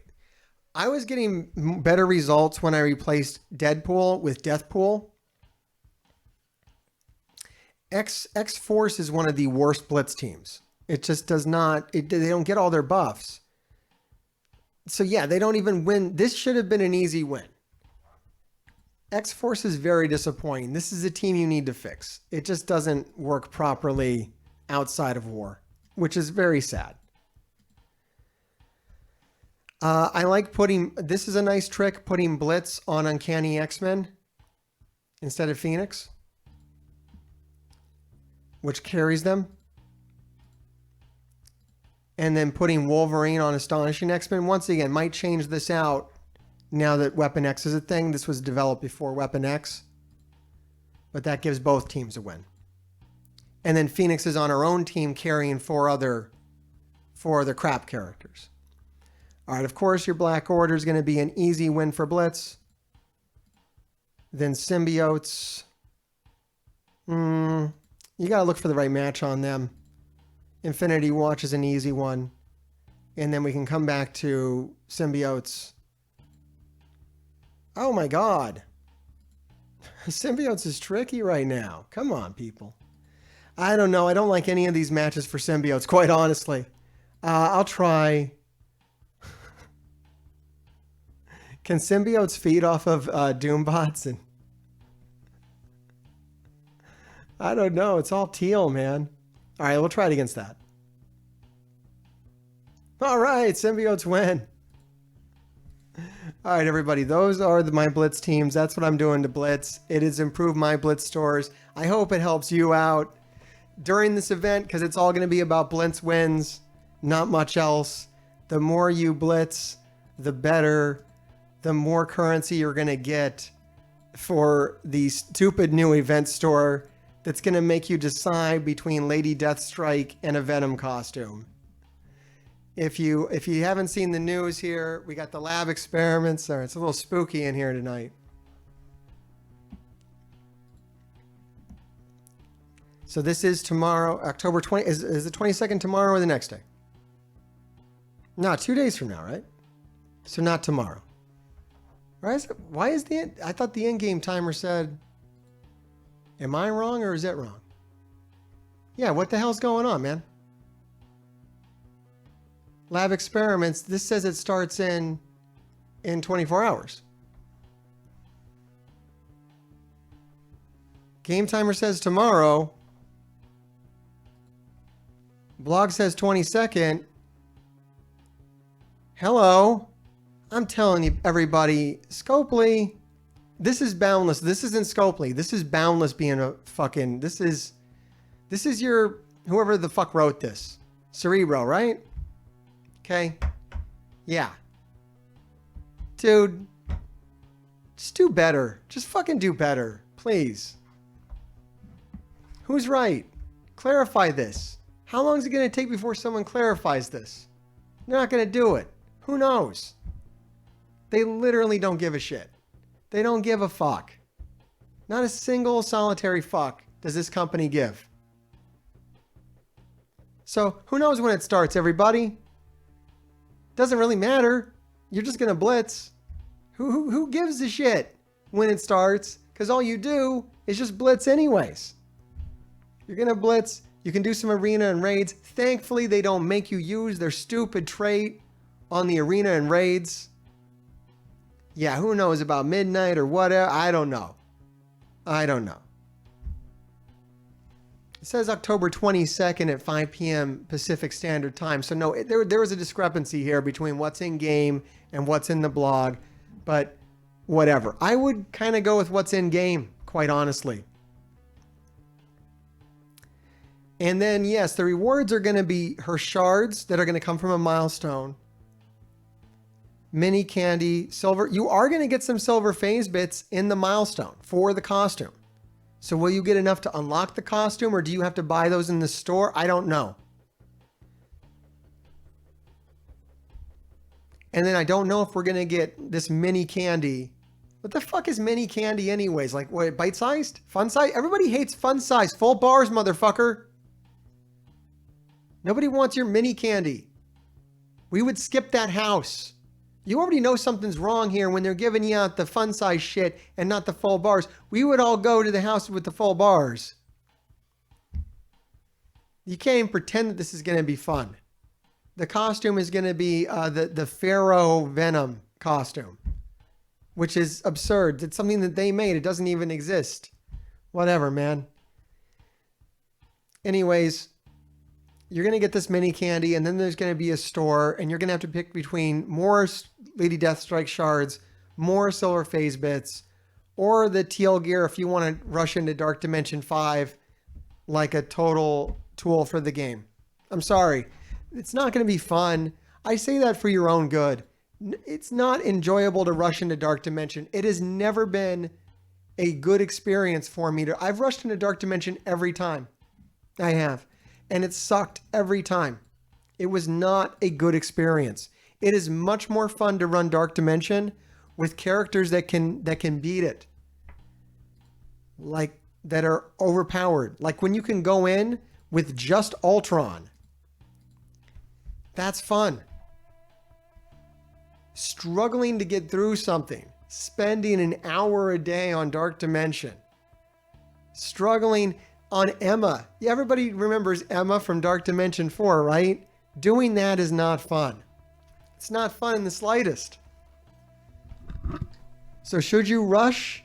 I was getting better results when I replaced Deadpool with Deathpool. X Force is one of the worst Blitz teams. It just does not. They don't get all their buffs. So yeah, they don't even win. This should have been an easy win. X Force is very disappointing. This is a team you need to fix. It just doesn't work properly outside of war, which is very sad. I like putting, this is a nice trick, putting Blitz on Uncanny X-Men instead of Phoenix, which carries them. And then putting Wolverine on Astonishing X-Men, once again, might change this out now that Weapon X is a thing. This was developed before Weapon X. But that gives both teams a win. And then Phoenix is on her own team carrying four other crap characters. All right, of course, your Black Order is going to be an easy win for Blitz. Then Symbiotes. You got to look for the right match on them. Infinity Watch is an easy one. And then we can come back to Symbiotes. Oh my God. Symbiotes is tricky right now. Come on, people. I don't know. I don't like any of these matches for Symbiotes, quite honestly. I'll try. Can Symbiotes feed off of Doombots? And I don't know. It's all teal, man. All right, we'll try it against that. All right, Symbiotes win. All right, everybody. Those are my Blitz teams. That's what I'm doing to Blitz. It has improved my Blitz stores. I hope it helps you out during this event because it's all going to be about Blitz wins, not much else. The more you Blitz, the better. The more currency you're going to get for the stupid new event store that's going to make you decide between Lady Deathstrike and a Venom costume. If you haven't seen the news here, we got the lab experiments. It's a little spooky in here tonight. So this is tomorrow, October 20. Is the 22nd tomorrow or the next day? No, 2 days from now, right? So not tomorrow. Why is I thought the in-game timer said, am I wrong or is it wrong? Yeah, what the hell's going on, man? Lab experiments, this says it starts in 24 hours. Game timer says tomorrow. Blog says 22nd. Hello. I'm telling you, everybody, Scopely, this is boundless. This isn't Scopely. This is boundless being a fucking, this is your, whoever the fuck wrote this. Cerebro, right? Okay. Yeah. Dude, just do better. Just fucking do better, please. Who's right? Clarify this. How long is it going to take before someone clarifies this? They're not going to do it. Who knows? They literally don't give a shit. They don't give a fuck. Not a single solitary fuck does this company give. So who knows when it starts, everybody? Doesn't really matter. You're just going to blitz. Who gives a shit when it starts? Because all you do It's just blitz anyways. You're going to blitz. You can do some arena and raids. Thankfully, they don't make you use their stupid trait on the arena and raids. Yeah, who knows about midnight or whatever? I don't know. It says October 22nd at 5 p.m. Pacific Standard Time. So no, there was a discrepancy here between what's in game and what's in the blog. But whatever. I would kind of go with what's in game, quite honestly. And then, yes, the rewards are going to be her shards that are going to come from a milestone. Mini candy, silver. You are going to get some silver phase bits in the milestone for the costume. So will you get enough to unlock the costume, or do you have to buy those in the store? I don't know. And then I don't know if we're going to get this mini candy. What the fuck is mini candy anyways? Like, what, bite-sized? Fun-sized? Everybody hates fun-size. Full bars, motherfucker. Nobody wants your mini candy. We would skip that house. You already know something's wrong here when they're giving you out the fun size shit and not the full bars. We would all go to the house with the full bars. You can't even pretend that this is going to be fun. The costume is going to be the Pharaoh Venom costume, which is absurd. It's something that they made. It doesn't even exist. Whatever, man. Anyways, you're going to get this mini candy, and then there's going to be a store, and you're going to have to pick between more Lady Deathstrike shards, more silver phase bits, or the teal gear if you want to rush into Dark Dimension 5 like a total tool for the game. I'm sorry. It's not going to be fun. I say that for your own good. It's not enjoyable to rush into Dark Dimension. It has never been a good experience for me. I've rushed into Dark Dimension every time. I have. And it sucked every time. It was not a good experience. It is much more fun to run Dark Dimension with characters that can beat it. Like, that are overpowered. Like when you can go in with just Ultron. That's fun. Struggling to get through something. Spending an hour a day on Dark Dimension. Struggling on Emma. Yeah, everybody remembers Emma from Dark Dimension 4, right? Doing that is not fun. It's not fun in the slightest. So should you rush?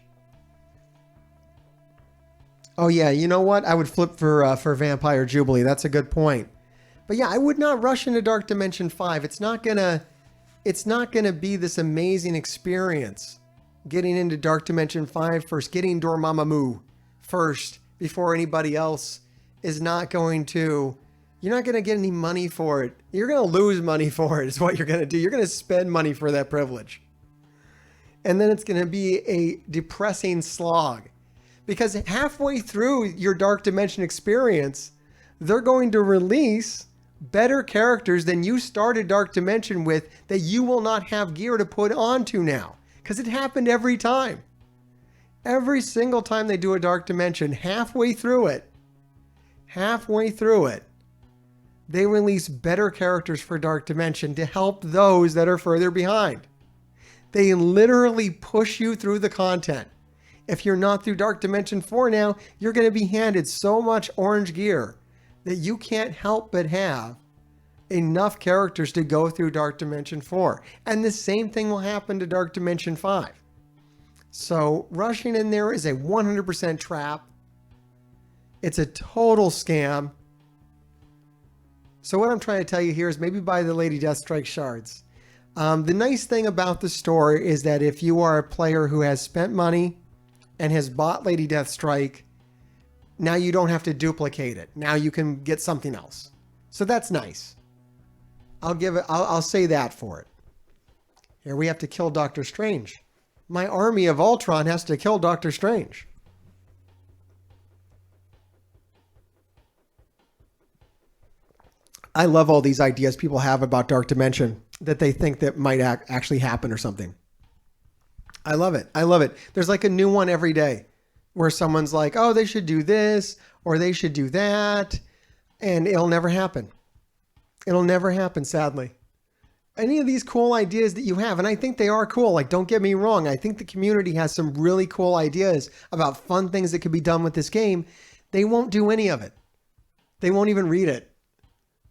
Oh yeah, you know what? I would flip for Vampire Jubilee. That's a good point. But yeah, I would not rush into Dark Dimension 5. It's not gonna be this amazing experience getting into Dark Dimension 5 first, getting Dormammu first before anybody else is not going to, you're not going to get any money for it. You're going to lose money for it is what you're going to do. You're going to spend money for that privilege. And then it's going to be a depressing slog because halfway through your Dark Dimension experience, they're going to release better characters than you started Dark Dimension with that you will not have gear to put onto now because it happened every time. Every single time they do a Dark Dimension, halfway through it, they release better characters for Dark Dimension to help those that are further behind. They literally push you through the content. If you're not through Dark Dimension 4 now, you're going to be handed so much orange gear that you can't help but have enough characters to go through Dark Dimension 4. And the same thing will happen to Dark Dimension 5. So rushing in there is a 100% trap. It's a total scam. So what I'm trying to tell you here is maybe buy the Lady Deathstrike shards. The nice thing about the store is that if you are a player who has spent money and has bought Lady Deathstrike, now you don't have to duplicate it. Now you can get something else. So that's nice. I'll say that for it. Here we have to kill Doctor Strange. My army of Ultron has to kill Doctor Strange. I love all these ideas people have about Dark Dimension that they think that might actually happen or something. I love it. I love it. There's like a new one every day where someone's like, oh, they should do this or they should do that. And it'll never happen. It'll never happen, sadly. any of these cool ideas that you have, and I think they are cool. Like, don't get me wrong. I think the community has some really cool ideas about fun things that could be done with this game. They won't do any of it. They won't even read it.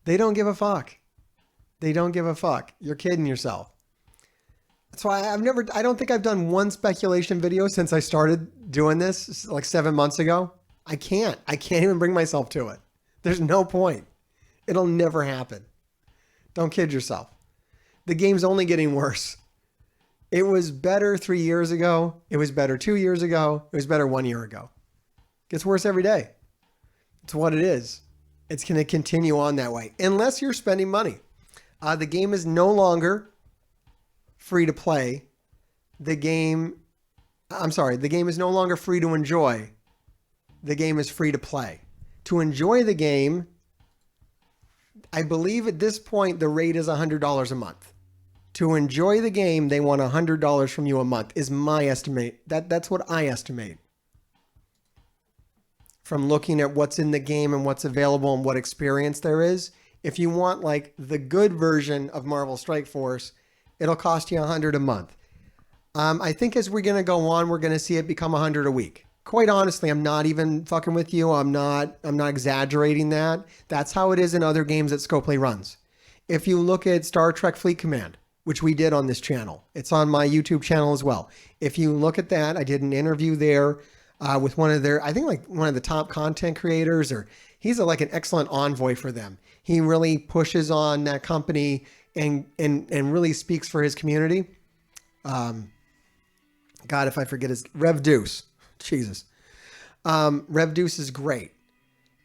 They don't give a fuck. They don't give a fuck. You're kidding yourself. That's why I don't think I've done one speculation video since I started doing this like 7 months ago. I can't even bring myself to it. There's no point. It'll never happen. Don't kid yourself. The game's only getting worse. It was better 3 years ago. It was better 2 years ago. It was better 1 year ago. It gets worse every day. It's what it is. It's going to continue on that way unless you're spending money. The game is no longer free to play. The game is no longer free to enjoy. The game is free to play. To enjoy the game, I believe at this point the rate is $100 a month. To enjoy the game, they want $100 from you a month, is my estimate. That's what I estimate. From looking at what's in the game and what's available and what experience there is. If you want like the good version of Marvel Strike Force, it'll cost you $100 a month. I think as we're going to go on, we're going to see it become $100 a week. Quite honestly, I'm not even fucking with you. I'm not exaggerating that. That's how it is in other games that Scopely runs. If you look at Star Trek Fleet Command, which we did on this channel, it's on my YouTube channel as well. If you look at that, I did an interview there with one of their, I think like one of the top content creators, or he's like an excellent envoy for them. He really pushes on that company and really speaks for his community. God, if I forget his, Rev Deuce. Jesus. Rev Deuce is great.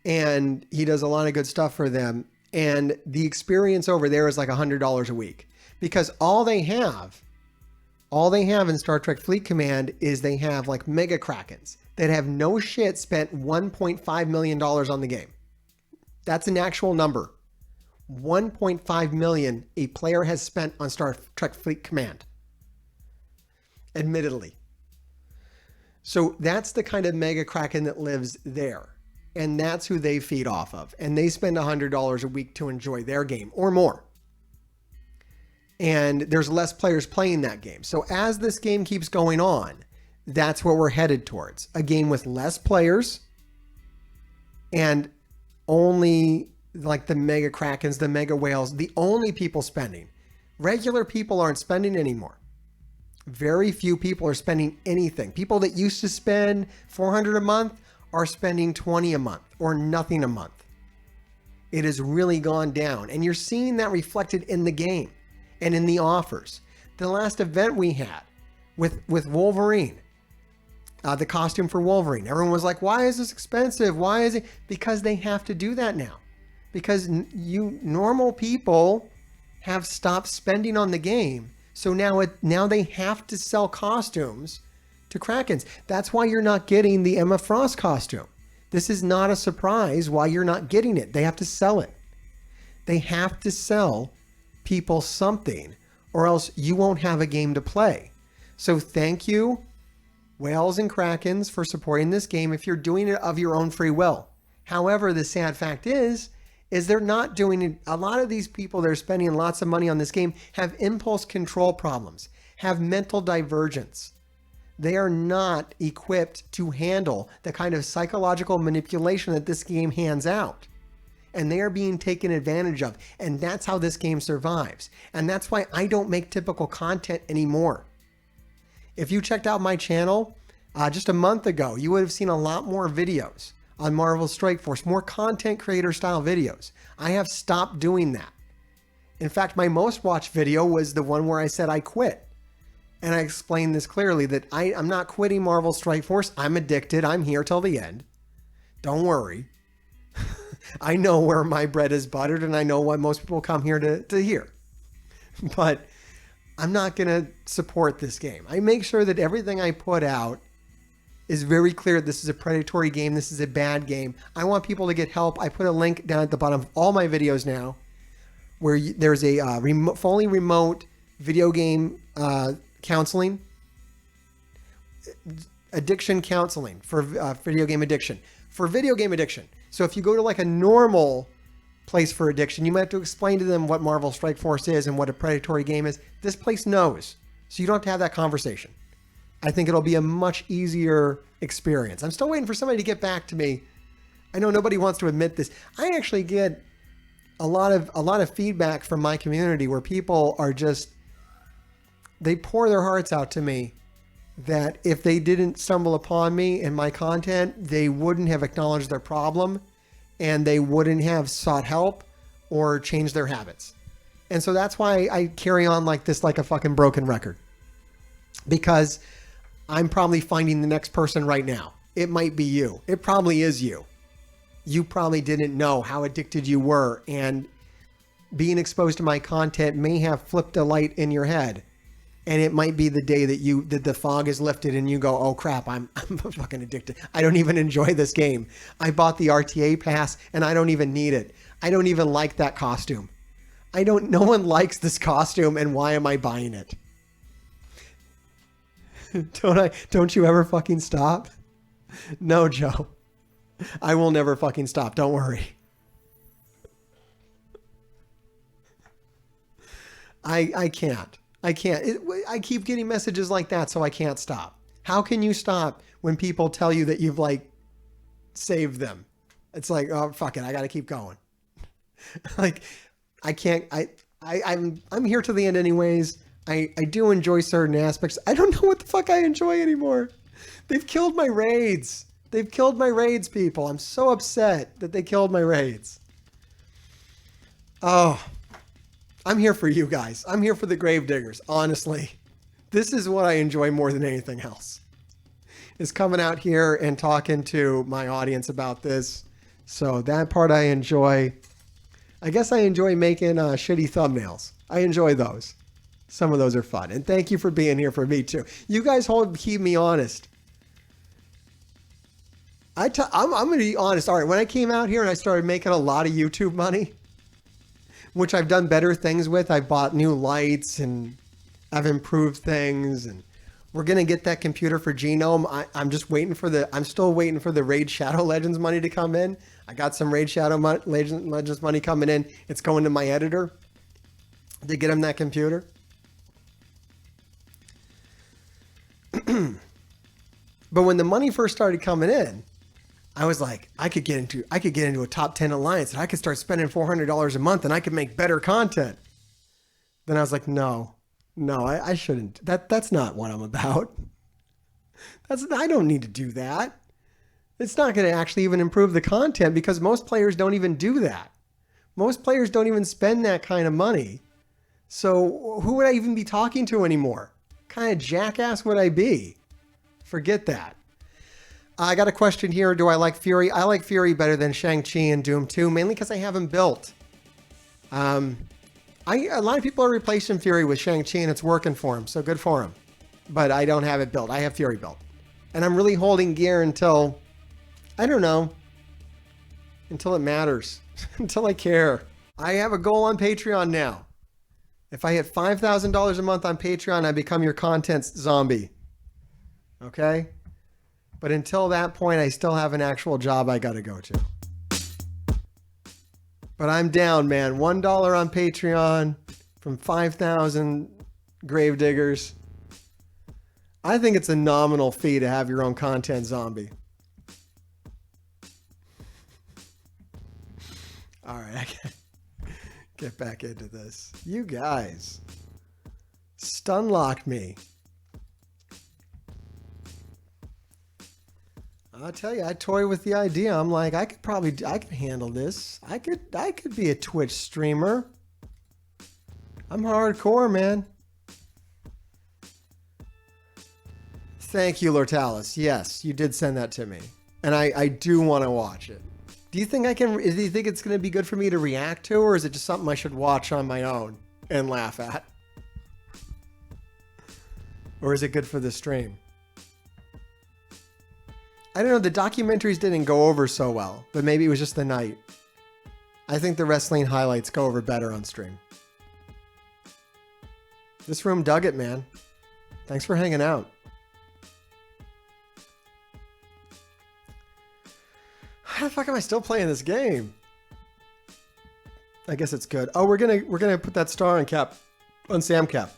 And he does a lot of good stuff for them. And the experience over there is like $100 a week. Because all they have in Star Trek Fleet Command is they have like mega Krakens that have no shit spent $1.5 million on the game. That's an actual number. $1.5 million a player has spent on Star Trek Fleet Command. Admittedly. So that's the kind of mega Kraken that lives there. And that's who they feed off of. And they spend $100 a week to enjoy their game or more. And there's less players playing that game. So as this game keeps going on, that's where we're headed towards. A game with less players and only like the mega Krakens, the mega whales, the only people spending. Regular people aren't spending anymore. Very few people are spending anything. People that used to spend $400 a month are spending $20 a month or nothing a month. It has really gone down. And you're seeing that reflected in the game and in the offers. The last event we had with Wolverine, the costume for Wolverine, everyone was like, why is this expensive? Why is it? Because they have to do that now. Because you normal people have stopped spending on the game. So now they have to sell costumes to Krakens. That's why you're not getting the Emma Frost costume. This is not a surprise why you're not getting it. They have to sell it. They have to sell people something, or else you won't have a game to play. So thank you, whales and Krakens, for supporting this game if you're doing it of your own free will. However, the sad fact is they're not doing it. A lot of these people that are spending lots of money on this game have impulse control problems, have mental divergence. They are not equipped to handle the kind of psychological manipulation that this game hands out. And they are being taken advantage of. And that's how this game survives. And that's why I don't make typical content anymore. If you checked out my channel just a month ago, you would have seen a lot more videos on Marvel Strike Force, more content creator style videos. I have stopped doing that. In fact, my most watched video was the one where I said I quit. And I explained this clearly, that I'm not quitting Marvel Strike Force. I'm addicted. I'm here till the end. Don't worry. I know where my bread is buttered, and I know what most people come here to hear. But I'm not going to support this game. I make sure that everything I put out is very clear. This is a predatory game. This is a bad game. I want people to get help. I put a link down at the bottom of all my videos now where there's a fully remote video game counseling, addiction counseling for video game addiction. For video game addiction. So if you go to like a normal place for addiction. You might have to explain to them what Marvel Strike Force is and what a predatory game is. This place knows. So you don't have to have that conversation. I think it'll be a much easier experience. I'm still waiting for somebody to get back to me. I know nobody wants to admit this. I actually get a lot of feedback from my community where people are just, they pour their hearts out to me that if they didn't stumble upon me and my content, they wouldn't have acknowledged their problem and they wouldn't have sought help or changed their habits. And so that's why I carry on like this, like a fucking broken record, because I'm probably finding the next person right now. It might be you. It probably is you. You probably didn't know how addicted you were, and being exposed to my content may have flipped a light in your head. And it might be the day that the fog is lifted and you go, oh crap, I'm fucking addicted. I don't even enjoy this game. I bought the RTA pass and I don't even need it. I don't even like that costume. No one likes this costume, and why am I buying it? Don't you ever fucking stop? No, Joe. I will never fucking stop. Don't worry. I can't. I keep getting messages like that, so I can't stop. How can you stop when people tell you that you've like saved them? It's like, oh fuck it, I got to keep going. Like, I can't. I'm here to the end anyways. I do enjoy certain aspects. I don't know what the fuck I enjoy anymore. They've killed my raids. They've killed my raids, people. I'm so upset that they killed my raids. Oh. I'm here for you guys. I'm here for the gravediggers, honestly. This is what I enjoy more than anything else, is coming out here and talking to my audience about this. So that part I enjoy. I guess I enjoy making shitty thumbnails. I enjoy those. Some of those are fun. And thank you for being here for me too. You guys keep me honest. I'm going to be honest. All right, when I came out here and I started making a lot of YouTube money, which I've done better things with. I bought new lights and I've improved things, and we're going to get that computer for Genome. I'm still waiting for the Raid Shadow Legends money to come in. I got some Raid Shadow Legends money coming in. It's going to my editor to get him that computer. But when the money first started coming in, I was like, I could get into a top 10 alliance and I could start spending $400 a month and I could make better content. Then I was like, no, I shouldn't. That's not what I'm about. I don't need to do that. It's not going to actually even improve the content, because most players don't even do that. Most players don't even spend that kind of money. So who would I even be talking to anymore? What kind of jackass would I be? Forget that. I got a question here. Do I like Fury? I like Fury better than Shang-Chi and Doom 2, mainly because I have him built. A lot of people are replacing Fury with Shang-Chi and it's working for him, so good for him. But I don't have it built. I have Fury built. And I'm really holding gear until, I don't know, until it matters, until I care. I have a goal on Patreon now. If I hit $5,000 a month on Patreon, I become your content zombie. Okay? But until that point, I still have an actual job I got to go to. But I'm down, man. $1 on Patreon from 5,000 gravediggers. I think it's a nominal fee to have your own content zombie. All right, I can get back into this. You guys stunlocked me. I'll tell you, I toy with the idea. I'm like, I could handle this. I could be a Twitch streamer. I'm hardcore, man. Thank you, Lortalis. Yes, you did send that to me. And I do want to watch it. Do you think do you think it's going to be good for me to react to, or is it just something I should watch on my own and laugh at? Or is it good for the stream? I don't know, the documentaries didn't go over so well, but maybe it was just the night. I think the wrestling highlights go over better on stream. This room dug it, man. Thanks for hanging out. How the fuck am I still playing this game? I guess it's good. Oh, we're gonna put that star on Sam Cap.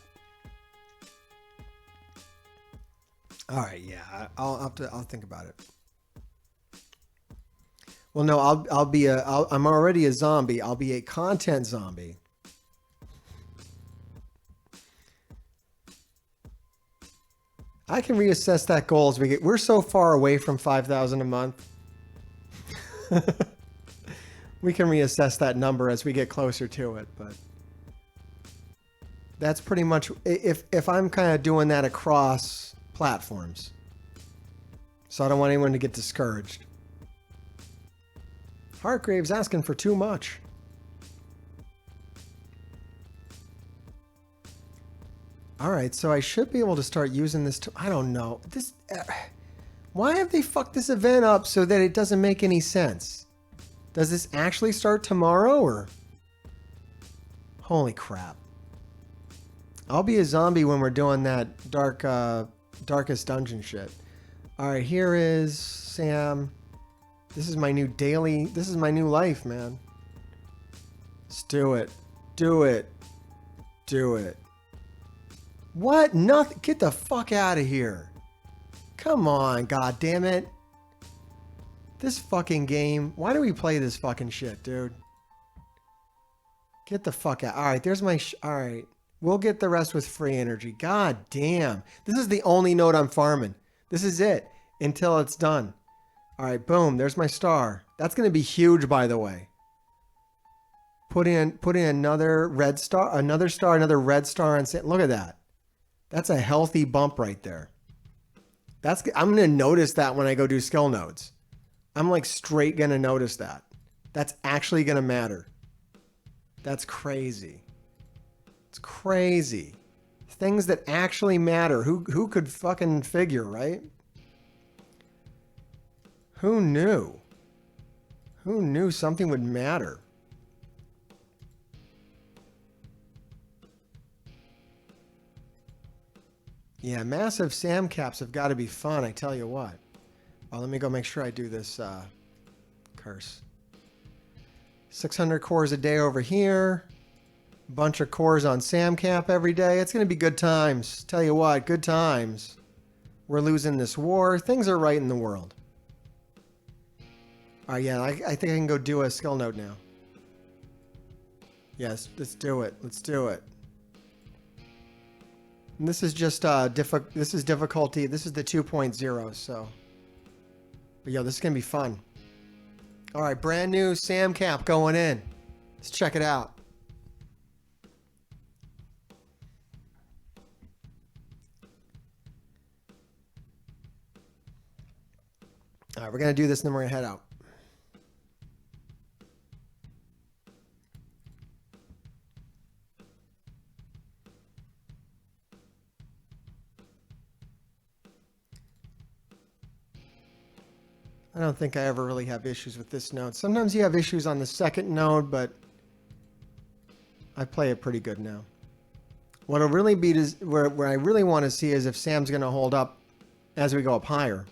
All right, yeah, I'll think about it. Well, no, I'm already a zombie. I'll be a content zombie. I can reassess that goal as we're so far away from 5,000 a month. We can reassess that number as we get closer to it, but that's pretty much if I'm kind of doing that across platforms. So I don't want anyone to get discouraged. Hartgrave's asking for too much. All right, so I should be able to start using this. I don't know. Why have they fucked this event up so that it doesn't make any sense? Does this actually start tomorrow or? Holy crap. I'll be a zombie when we're doing that darkest dungeon shit. All right, here is Sam. This is my new daily. This is my new life, man. Let's do it. Do it. Do it. What? Nothing. Get the fuck out of here. Come on, god damn it. This fucking game. Why do we play this fucking shit, dude? Get the fuck out. All right, there's my... All right. We'll get the rest with free energy. God damn. This is the only node I'm farming. This is it until it's done. All right, boom. There's my star. That's going to be huge, by the way. Put in another red star, another red star. Look at that. That's a healthy bump right there. I'm going to notice that when I go do skill nodes. I'm like straight going to notice that. That's actually going to matter. That's crazy. It's crazy. Things that actually matter. Who could fucking figure, right? Who knew? Who knew something would matter? Yeah, massive SAM caps have got to be fun, I tell you what. Well, let me go make sure I do this curse. 600 cores a day over here. Bunch of cores on SAM cap every day. It's going to be good times. Tell you what, good times. We're losing this war. Things are right in the world. All right, yeah, I think I can go do a skill node now. Yes, let's do it. Let's do it. And this is just this is difficulty. This is the 2.0, so. But yo, this is gonna be fun. All right, brand new SAM cap going in. Let's check it out. All right, we're gonna do this, and then we're gonna head out. I don't think I ever really have issues with this node. Sometimes you have issues on the second node, but I play it pretty good now. What'll really beat is where I really want to see is if Sam's going to hold up as we go up higher.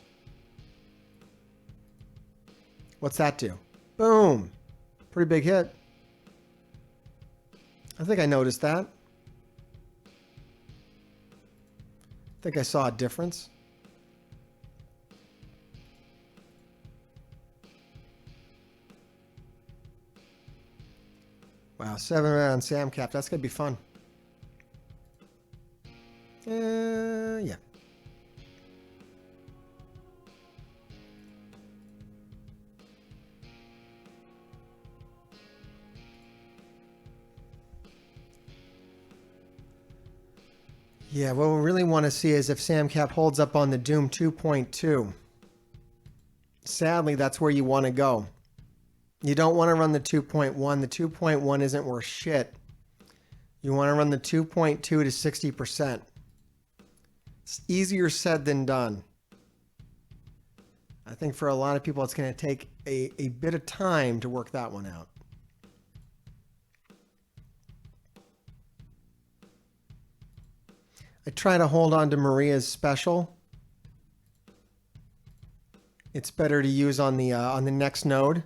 What's that do? Boom. Pretty big hit. I think I noticed that. I think I saw a difference. Wow, 7 round SAM cap. That's going to be fun. Yeah. Yeah, what we really want to see is if SAM cap holds up on the Doom 2.2. Sadly, that's where you want to go. You don't want to run the 2.1. The 2.1 isn't worth shit. You want to run the 2.2 to 60%. It's easier said than done. I think for a lot of people, it's going to take a bit of time to work that one out. I try to hold on to Maria's special. It's better to use on the next node.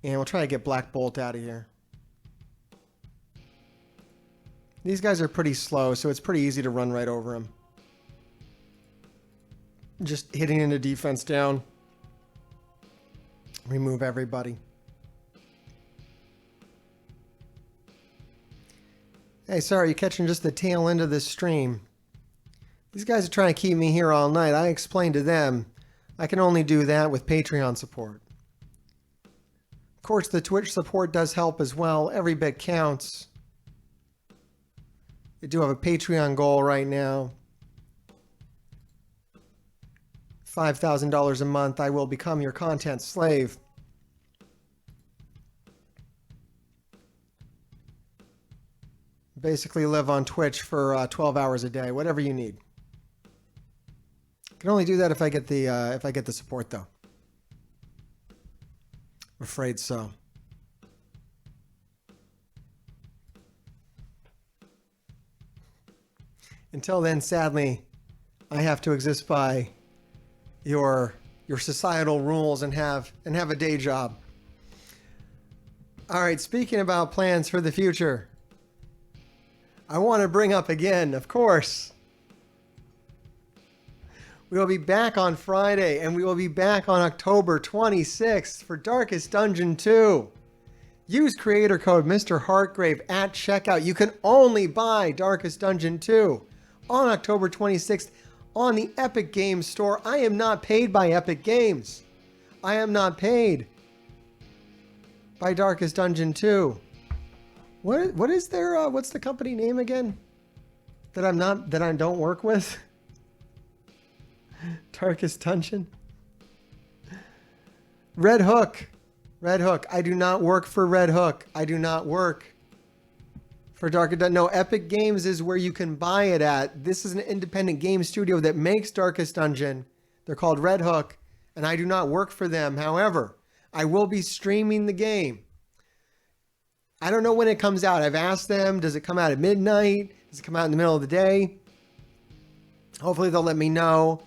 And we'll try to get Black Bolt out of here. These guys are pretty slow, so it's pretty easy to run right over them. Just hitting into defense down. Remove everybody. Hey, sorry, you're catching just the tail end of this stream. These guys are trying to keep me here all night. I explained to them I can only do that with Patreon support. Of course, the Twitch support does help as well. Every bit counts. I do have a Patreon goal right now. $5,000 a month. I will become your content slave. Basically live on Twitch for 12 hours a day, whatever you need. I can only do that if I get the support, though. I'm afraid so. Until then, sadly, I have to exist by your societal rules and have a day job. All right, speaking about plans for the future, I want to bring up again, of course, we will be back on Friday, and we will be back on October 26th for Darkest Dungeon 2. Use creator code Mr. Heartgrave at checkout. You can only buy Darkest Dungeon 2 on October 26th on the Epic Games Store. I am not paid by Epic Games. I am not paid by Darkest Dungeon 2. What is their what's the company name again? That I don't work with? Darkest Dungeon. Red Hook. Red Hook. I do not work for Red Hook. I do not work for Darkest Dungeon. No, Epic Games is where you can buy it at. This is an independent game studio that makes Darkest Dungeon. They're called Red Hook, and I do not work for them. However, I will be streaming the game. I don't know when it comes out. I've asked them, does it come out at midnight? Does it come out in the middle of the day? Hopefully they'll let me know.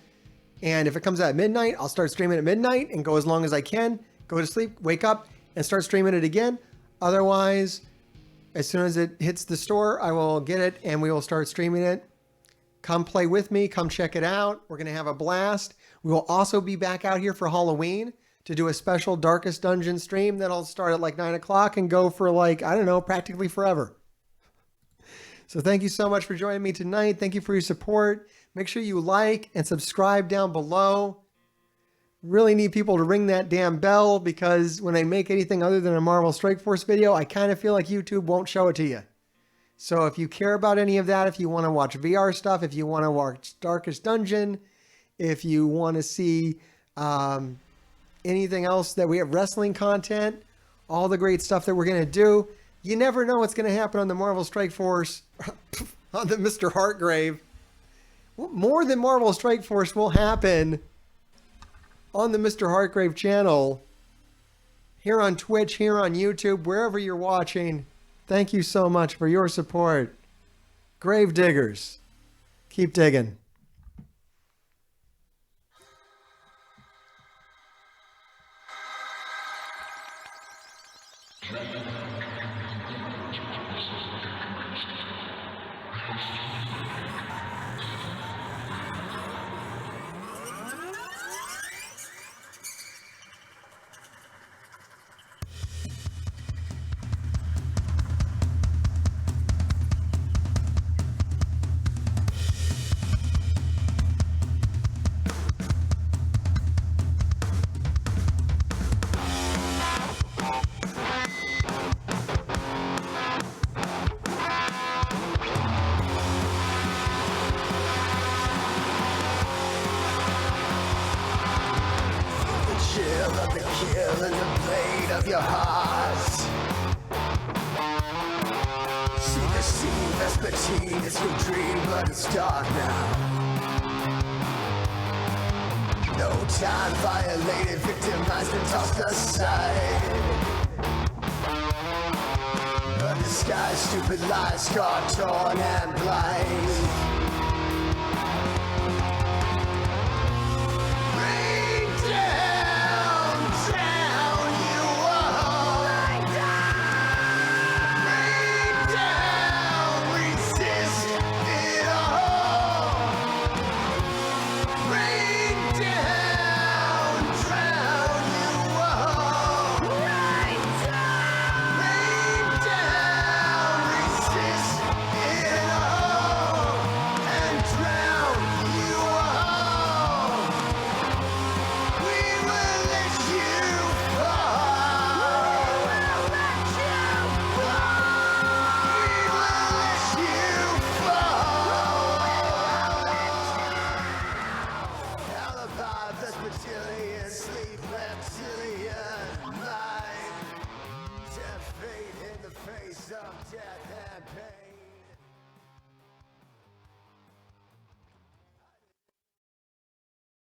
And if it comes out at midnight, I'll start streaming at midnight and go as long as I can. Go to sleep, wake up, and start streaming it again. Otherwise, as soon as it hits the store, I will get it and we will start streaming it. Come play with me. Come check it out. We're going to have a blast. We will also be back out here for Halloween to do a special Darkest Dungeon stream that'll start at like 9 o'clock and go for like, I don't know, practically forever. So thank you so much for joining me tonight. Thank you for your support. Make sure you like and subscribe down below. Really need people to ring that damn bell because when I make anything other than a Marvel Strike Force video, I kind of feel like YouTube won't show it to you. So if you care about any of that, if you want to watch VR stuff, if you want to watch Darkest Dungeon, if you want to see anything else that we have, wrestling content, all the great stuff that we're going to do, you never know what's going to happen on the Marvel Strike Force, on the Mr. Heartgrave. More than Marvel Strike Force will happen on the Mr. Heartgrave channel, here on Twitch, here on YouTube, wherever you're watching. Thank you so much for your support. Grave diggers, keep digging. Stupid lies, scarred, torn and blind.